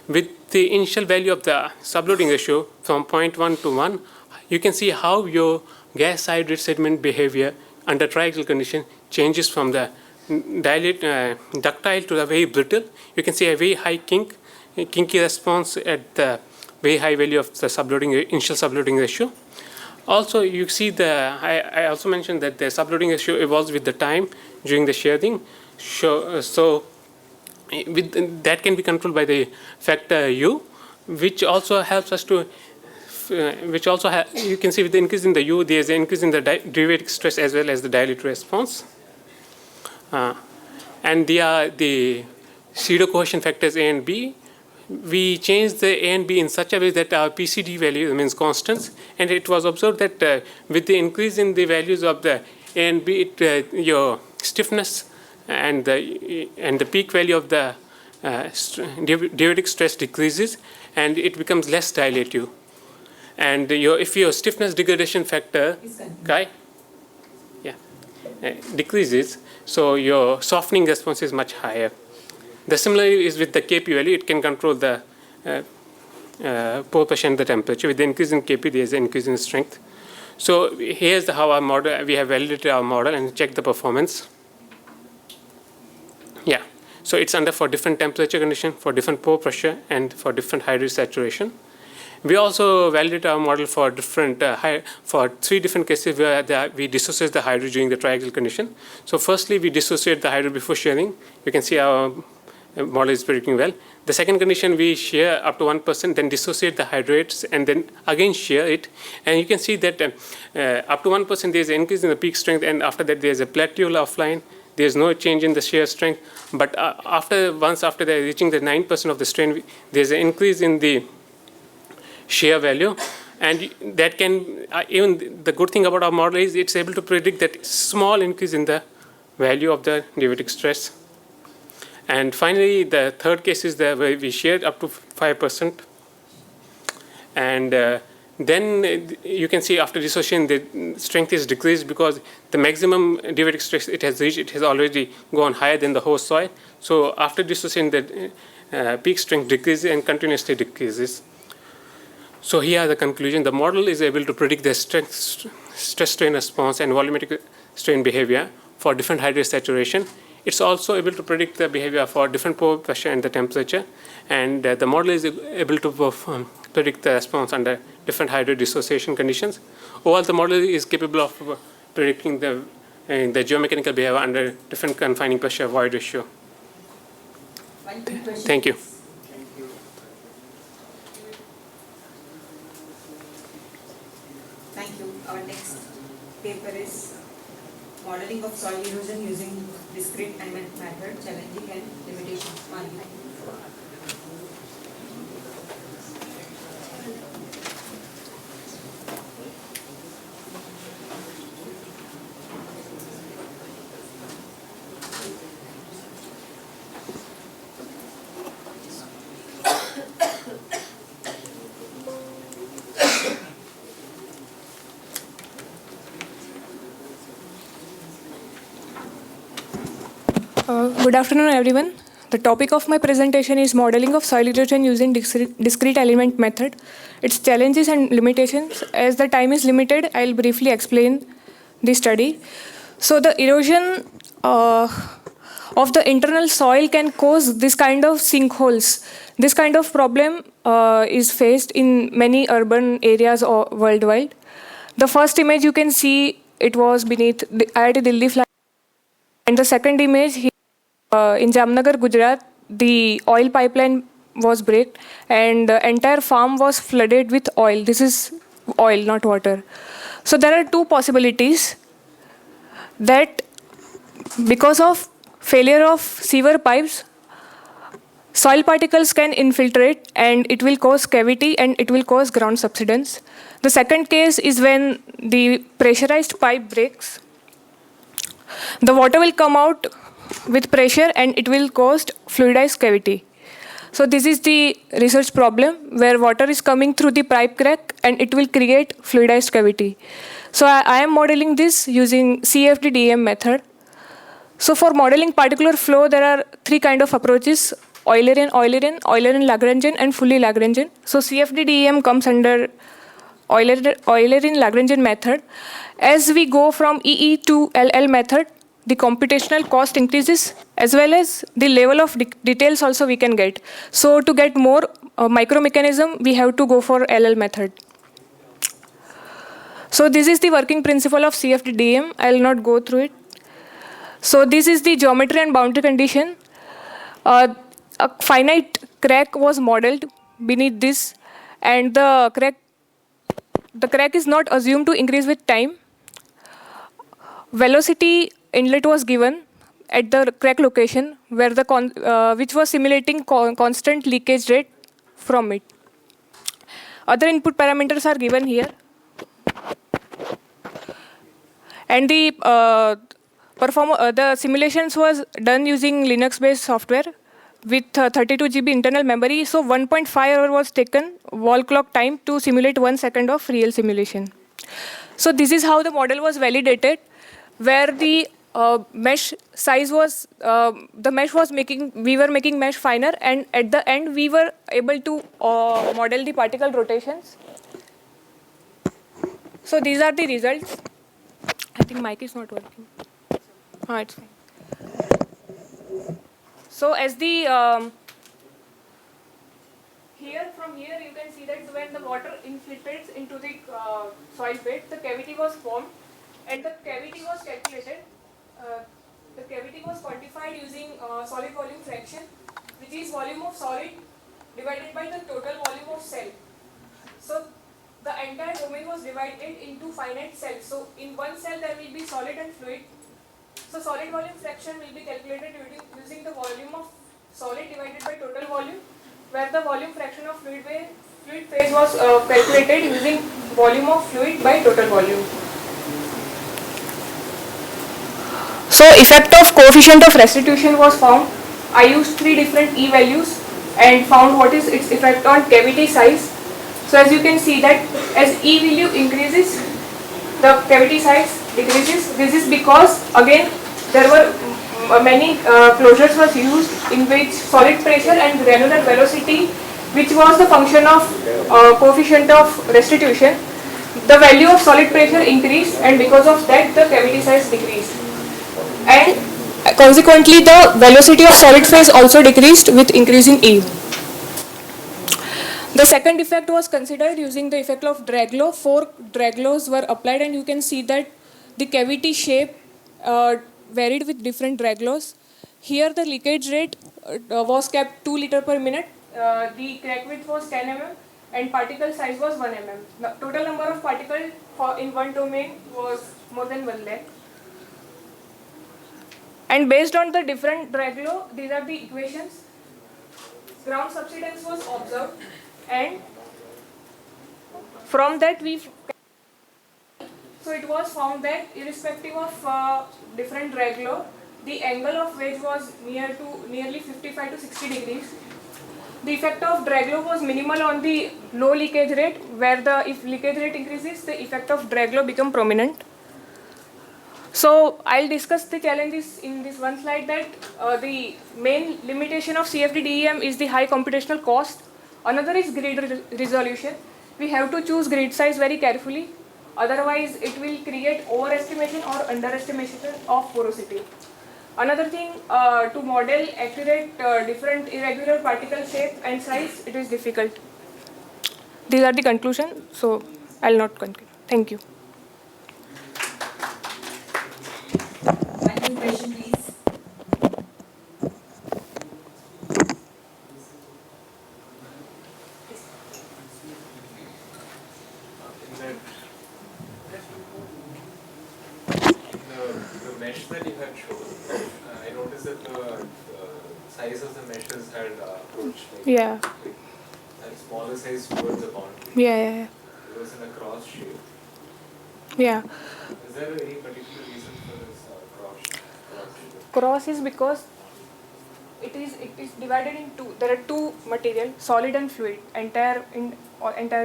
With the initial value of the subloading ratio from 0.1 to 1, you can see how your gas hydrate sediment behavior under triaxial condition changes from the ductile to the very brittle. You can see a very high kinky response at the very high value of the initial subloading ratio. Also, you see I also mentioned that the subloading ratio evolves with the time during the shearing. So that can be controlled by the factor U, which also helps us to, you can see with the increase in the U, there is an increase in the derivative stress as well as the dilute response. And the pseudo cohesion factors A and B. We changed the A and B in such a way that our PCD value remains constant, and it was observed that with the increase in the values of the A and B, your stiffness and the peak value of the derivative stress decreases, and it becomes less dilative. And if your stiffness degradation factor decreases, so your softening response is much higher. The similarly is with the Kp value. It can control the pore pressure and the temperature. With the increase in Kp, there is an increase in strength. So here's how our model. We have validated our model and checked the performance. Yeah. So it's for different temperature condition, for different pore pressure, and for different hydrate saturation. We also validate our model for for 3 different cases where we dissociate the hydrate during the triaxial condition. So firstly, we dissociate the hydrate before shearing. You can see our model is predicting well. The second condition, we shear up to 1%, then dissociate the hydrates, and then again shear it. And you can see that up to 1% there is an increase in the peak strength, and after that there is a plateau offline. There is no change in the shear strength. But once after reaching the 9% of the strain, there is an increase in the shear value, and that can even the good thing about our model is it's able to predict that small increase in the value of the derivative stress. And finally, the third case is where we sheared up to 5%, and then you can see after dissociation the strength is decreased because the maximum derivative stress it has reached, it has already gone higher than the host soil. So after dissociation, the peak strength decreases and continuously decreases. So here are the conclusion. The model is able to predict the stress strain response and volumetric strain behavior for different hydrate saturation. It's also able to predict the behavior for different pore pressure and the temperature. And the model is able to predict the response under different hydrate dissociation conditions. Overall, the model is capable of predicting the geomechanical behavior under different confining pressure void ratio. Thank you. Thank you. Our next paper is Modeling of Soil Erosion Using Discrete Element Method, Challenging and Limitations. Good afternoon, everyone. The topic of my presentation is modeling of soil erosion using discrete element method, its challenges and limitations. As the time is limited, I'll briefly explain the study. So the erosion of the internal soil can cause this kind of sinkholes. This kind of problem is faced in many urban areas worldwide. The first image you can see, it was beneath the IIT Delhi flat. And the second image, in Jamnagar, Gujarat, the oil pipeline was breaked and the entire farm was flooded with oil. This is oil, not water. So there are 2 possibilities that because of failure of sewer pipes, soil particles can infiltrate and it will cause cavity and it will cause ground subsidence. The second case is when the pressurized pipe breaks. The water will come out with pressure and it will cause fluidized cavity. So this is the research problem where water is coming through the pipe crack and it will create fluidized cavity. So I am modeling this using CFD-DEM method. So for modeling particular flow, there are three kind of approaches: Eulerian-Lagrangian, and fully Lagrangian. So CFD-DEM comes under Eulerian-Lagrangian method. As we go from EE to LL method, the computational cost increases as well as the level of details also we can get. So to get more micromechanism, we have to go for LL method. So this is the working principle of CFD-DEM. I will not go through it. So this is the geometry and boundary condition. A finite crack was modeled beneath this, and the crack is not assumed to increase with time. Velocity inlet was given at the crack location where which was simulating constant leakage rate from it. Other input parameters are given here. And the simulations was done using Linux-based software with 32 GB internal memory. So 1.5 hour was taken wall clock time to simulate 1 second of real simulation. So this is how the model was validated, where the mesh size was, we were making mesh finer, and at the end we were able to model the particle rotations. So these are the results. I think mic is not working. It's fine. So as the from here you can see that when the water infiltrates into the soil bed, the cavity was formed, and the cavity was calculated. The cavity was quantified using solid volume fraction, which is volume of solid divided by the total volume of cell. So the entire domain was divided into finite cells. So in one cell there will be solid and fluid. So solid volume fraction will be calculated using the volume of solid divided by total volume, where the volume fraction of fluid phase was calculated using volume of fluid by total volume. So effect of coefficient of restitution was found. I used 3 different E values and found what is its effect on cavity size. So as you can see that as E value increases, the cavity size decreases. This is because again there were many closures was used in which solid pressure and granular velocity, which was the function of coefficient of restitution, the value of solid pressure increased, and because of that the cavity size decreased. And consequently the velocity of solid phase also decreased with increasing E. The second effect was considered using the effect of drag law. 4 drag laws were applied, and you can see that the cavity shape varied with different drag laws. Here the leakage rate was kept 2 liter per minute. The crack width was 10 mm and particle size was 1 mm. The total number of particles in one domain was more than 1 lakh. And based on the different drag law, these are the equations. Ground subsidence was observed, and from that so it was found that irrespective of different drag law, the angle of wedge was nearly 55 to 60 degrees. The effect of drag law was minimal on the low leakage rate, where if leakage rate increases, the effect of drag law become prominent. So I'll discuss the challenges in this one slide, that the main limitation of CFD-DEM is the high computational cost. Another is grid resolution. We have to choose grid size very carefully, otherwise it will create overestimation or underestimation of porosity. Another thing, to model accurate different irregular particle shape and size, it is difficult. These are the conclusions, so I'll not conclude. Thank you. One more question, please. The mesh that you had shown, I noticed that the size of the meshes had approached a smaller size towards the boundary. Yeah. It was in a cross shape. Yeah. Is there any particular reason for this cross shape? Cross is because it is divided in two. There are two material, solid and fluid, entire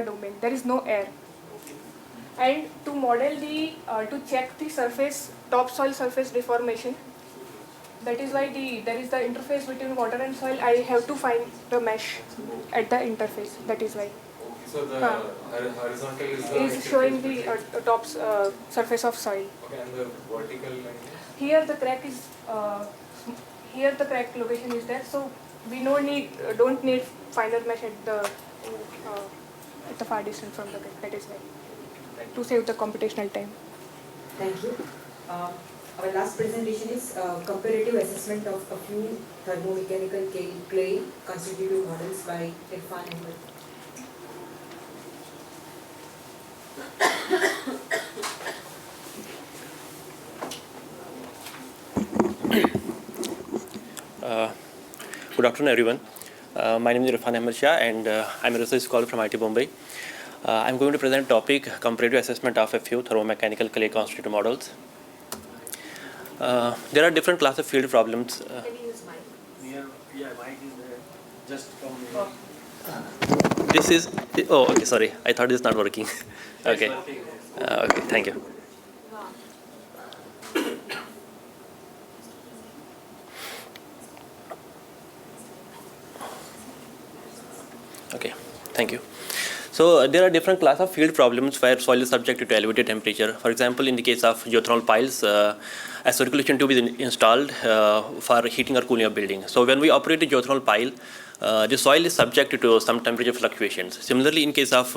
domain. There is no air. And to model to check the surface, topsoil surface deformation, that is why there is the interface between water and soil. I have to find the mesh at the interface. That is why. So the horizontal is showing the top surface of soil. Okay, and the vertical line? Here the crack is here the crack location is there. So we don't need finer mesh at the far distance from the crack. That is why, to save the computational time. Thank you. Our last presentation is comparative assessment of a few thermomechanical clay constitutive models by Irfan Ahmed. Good afternoon, everyone. My name is Irfan Ahmed Shah, and I'm a research scholar from IIT Bombay. I'm going to present a topic, comparative assessment of a few thermomechanical clay constitutive models. There are different classes of field problems. Yeah, mic is there. Just from This is, oh, okay, sorry. I thought this is not working. Okay. Okay, thank you. Okay, thank you. So there are different class of field problems where soil is subjected to elevated temperature. For example, in the case of geothermal piles, a circulation tube is installed for heating or cooling a building. So when we operate a geothermal pile, the soil is subjected to some temperature fluctuations. Similarly, in case of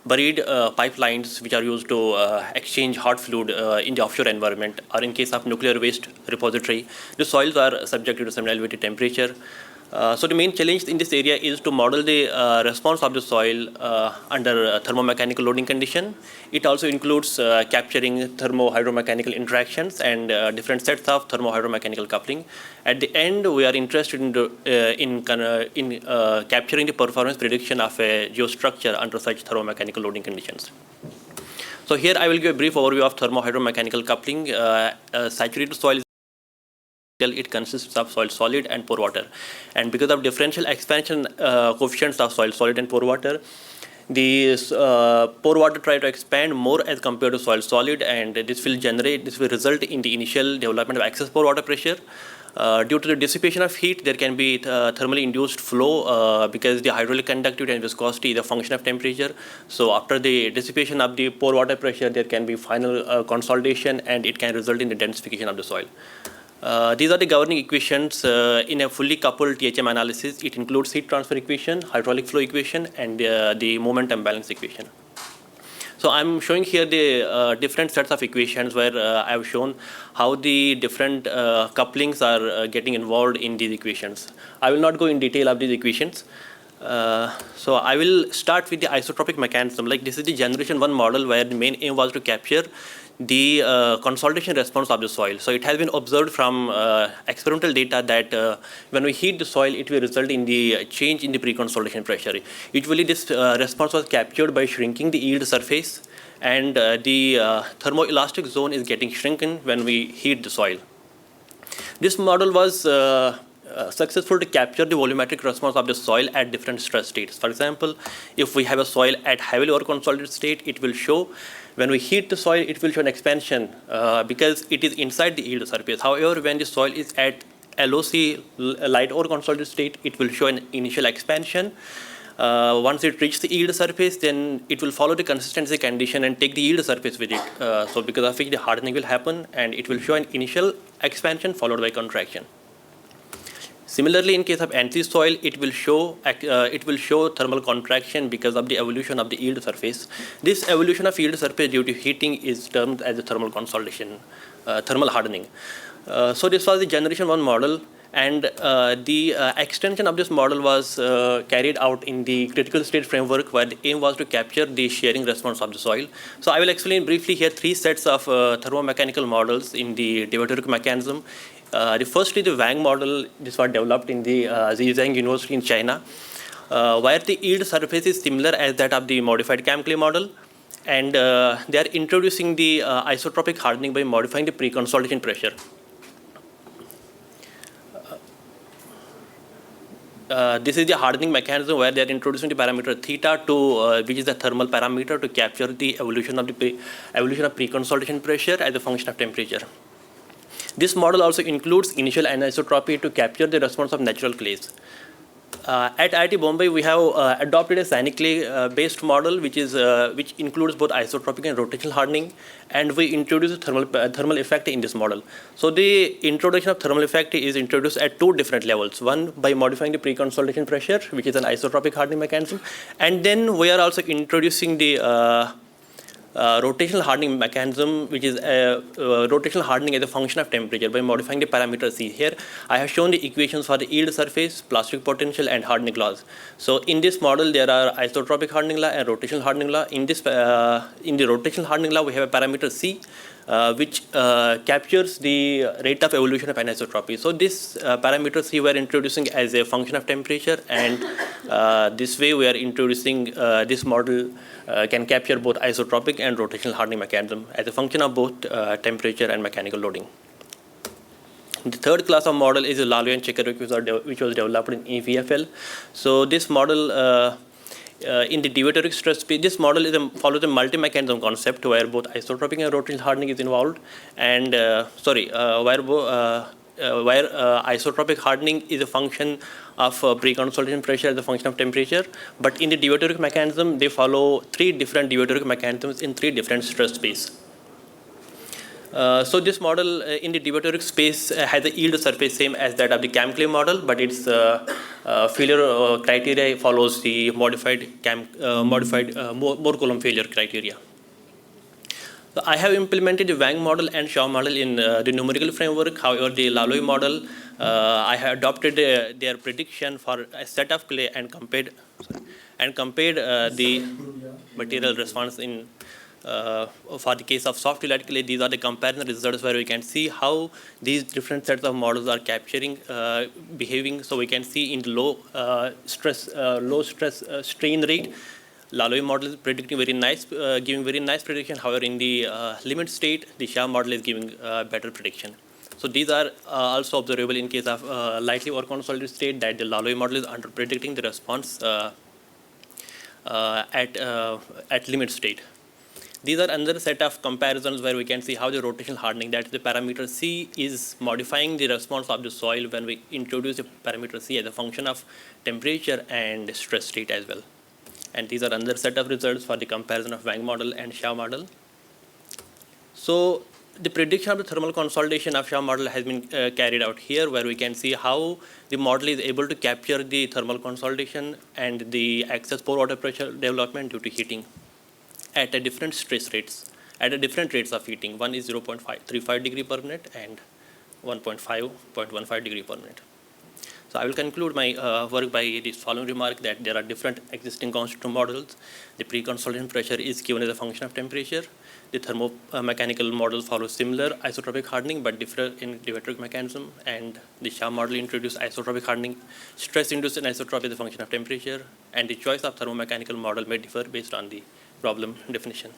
buried pipelines which are used to exchange hot fluid in the offshore environment, or in case of nuclear waste repository, the soils are subjected to some elevated temperature. So the main challenge in this area is to model the response of the soil under thermomechanical loading condition. It also includes capturing thermo-hydromechanical interactions and different sets of thermo-hydromechanical coupling. At the end, we are interested in capturing the performance prediction of a geostructure under such thermomechanical loading conditions. So here I will give a brief overview of thermo-hydromechanical coupling. Saturated soil is it consists of soil solid and pore water, and because of differential expansion coefficients of soil solid and pore water, the pore water try to expand more as compared to soil solid, and this will result in the initial development of excess pore water pressure. Due to the dissipation of heat, there can be thermally induced flow because the hydraulic conductivity and viscosity is a function of temperature. So after the dissipation of the pore water pressure, there can be final consolidation, and it can result in the densification of the soil. These are the governing equations in a fully coupled THM analysis. It includes heat transfer equation, hydraulic flow equation, and the momentum balance equation. So I'm showing here the different sets of equations where I have shown how the different couplings are getting involved in these equations. I will not go in detail of these equations. So I will start with the isotropic mechanism. Like this is the generation 1 model where the main aim was to capture the consolidation response of the soil. So it has been observed from experimental data that when we heat the soil, it will result in the change in the pre-consolidation pressure. Usually this response was captured by shrinking the yield surface, and the thermoelastic zone is getting shrunken when we heat the soil. This model was successful to capture the volumetric response of the soil at different stress states. For example, if we have a soil at heavily overconsolidated state, it will show, when we heat the soil, it will show an expansion because it is inside the yield surface. However, when the soil is at LOC, light overconsolidated state, it will show an initial expansion. Once it reaches the yield surface, then it will follow the consistency condition and take the yield surface with it. So because of which the hardening will happen, and it will show an initial expansion followed by contraction. Similarly, in case of N3 soil, it will show thermal contraction because of the evolution of the yield surface. This evolution of yield surface due to heating is termed as a thermal consolidation, thermal hardening. So this was the generation 1 model, and the extension of this model was carried out in the critical state framework, where the aim was to capture the shearing response of the soil. So I will explain briefly here 3 sets of thermomechanical models in the Dewey-Turk mechanism. The first is the Wang model. This was developed in the Zhejiang University in China, where the yield surface is similar as that of the modified CAM-clay model, and they are introducing the isotropic hardening by modifying the pre-consolidation pressure. this is the hardening mechanism where they are introducing the parameter theta to which is the thermal parameter to capture the evolution of pre-consolidation pressure as a function of temperature. This model also includes initial anisotropy to capture the response of natural clays. At IIT Bombay, we have adopted a Sani clay based model which includes both isotropic and rotational hardening, and we introduce thermal effect in this model. So the introduction of thermal effect is introduced at two different levels. One, by modifying the pre-consolidation pressure, which is an isotropic hardening mechanism, and then we are also introducing the rotational hardening mechanism, which is rotational hardening as a function of temperature by modifying the parameter C. Here I have shown the equations for the yield surface, plastic potential, and hardening laws. So in this model there are isotropic hardening law and rotational hardening law. In the rotational hardening law we have a parameter C which captures the rate of evolution of anisotropy. So this parameter C we are introducing as a function of temperature, and this way we are introducing this model can capture both isotropic and rotational hardening mechanism as a function of both temperature and mechanical loading. The third class of model is the Laloy and Chekarev, which was developed in EVFL. So this model in the deviatoric stress space, this model follows a multi-mechanism concept where both isotropic and rotational hardening is involved, and where isotropic hardening is a function of pre-consolidation pressure as a function of temperature. But in the deviatoric mechanism, they follow three different deviatoric mechanisms in three different stress space. So this model in the deviatoric space has a yield surface same as that of the CAM-clay model, but its failure criteria follows the modified Mohr-Coulomb failure criteria. So I have implemented the Wang model and Shaw model in the numerical framework. However, the Laloy model, I have adopted their prediction for a set of clay and compared the material response in for the case of soft elite clay. These are the comparison results where we can see how these different sets of models are capturing behaving. So we can see in the low stress strain rate, Laloy model is predicting very nice, giving very nice prediction. However, in the limit state, the Shah model is giving better prediction. So these are also observable in case of lightly overconsolidated state, that the Laloy model is under predicting the response at limit state. These are another set of comparisons where we can see how the rotational hardening, that is the parameter C, is modifying the response of the soil when we introduce the parameter C as a function of temperature and stress state as well. And these are another set of results for the comparison of Wang model and Shah model. So the prediction of the thermal consolidation of Shah model has been carried out here, where we can see how the model is able to capture the thermal consolidation and the excess pore water pressure development due to heating at a different stress rates, at a different rates of heating. One is 0.35 degree per minute and 0.15 degree per minute. So I will conclude my work by this following remark, that there are different existing constitutive models. The pre-consolidation pressure is given as a function of temperature. The thermomechanical models follow similar isotropic hardening but differ in deviatoric mechanism, and the Shah model introduced isotropic hardening, stress-induced anisotropy as a function of temperature, and the choice of thermomechanical model may differ based on the problem definition.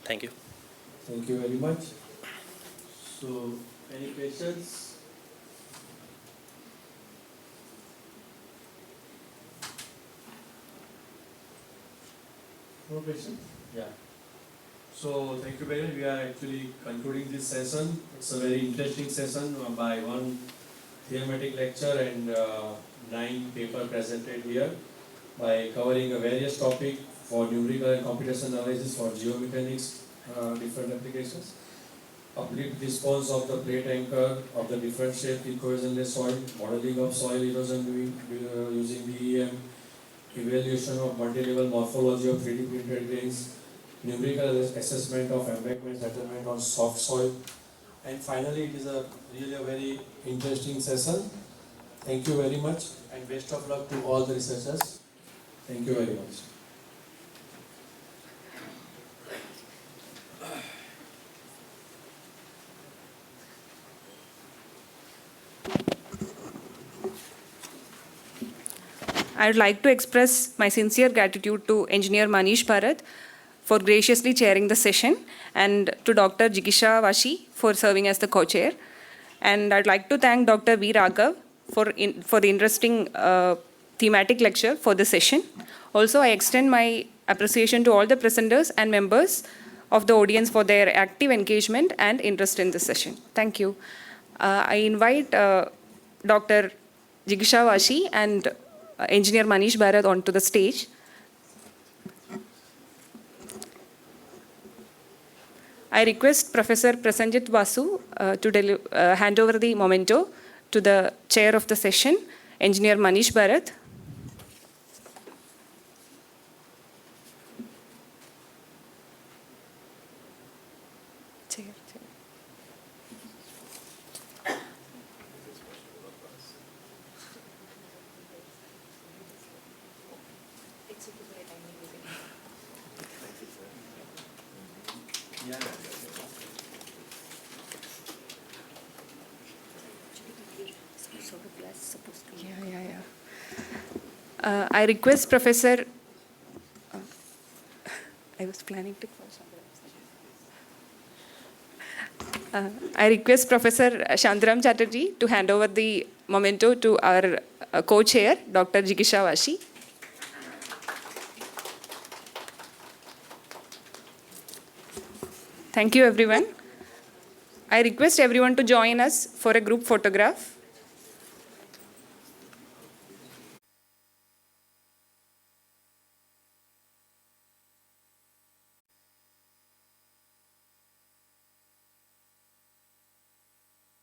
Thank you. Thank you very much. So, any questions? No questions? Yeah. So, thank you very much. We are actually concluding this session. It's a very interesting session by one thematic lecture and 9 papers presented here by covering a various topics for numerical and computational analysis for geomechanics, different applications. Uplift response of the plate anchor of the differential erosionless soil, modeling of soil erosion using BEM, evaluation of multi-level morphology of 3D printed grains, numerical assessment of embankment settlement on soft soil, and finally it is really a very interesting session. Thank you very much and best of luck to all the researchers. Thank you very much. I would like to express my sincere gratitude to Engineer Manish Bharat for graciously chairing the session, and to Dr. Jigisha Vashi for serving as the co-chair. And I'd like to thank Dr. V. Raghav for the interesting thematic lecture for the session. Also, I extend my appreciation to all the presenters and members of the audience for their active engagement and interest in this session. Thank you. I invite Dr. Jigisha Vashi and Engineer Manish Bharat onto the stage. I request Professor Prasenjit Vasu to hand over the memento to the chair of the session, Engineer Manish Bharat. I request Professor. I was planning to call I request Professor Shantaram Chatterjee to hand over the memento to our co-chair, Dr. Jigisha Vashi. Thank you, everyone. I request everyone to join us for a group photograph.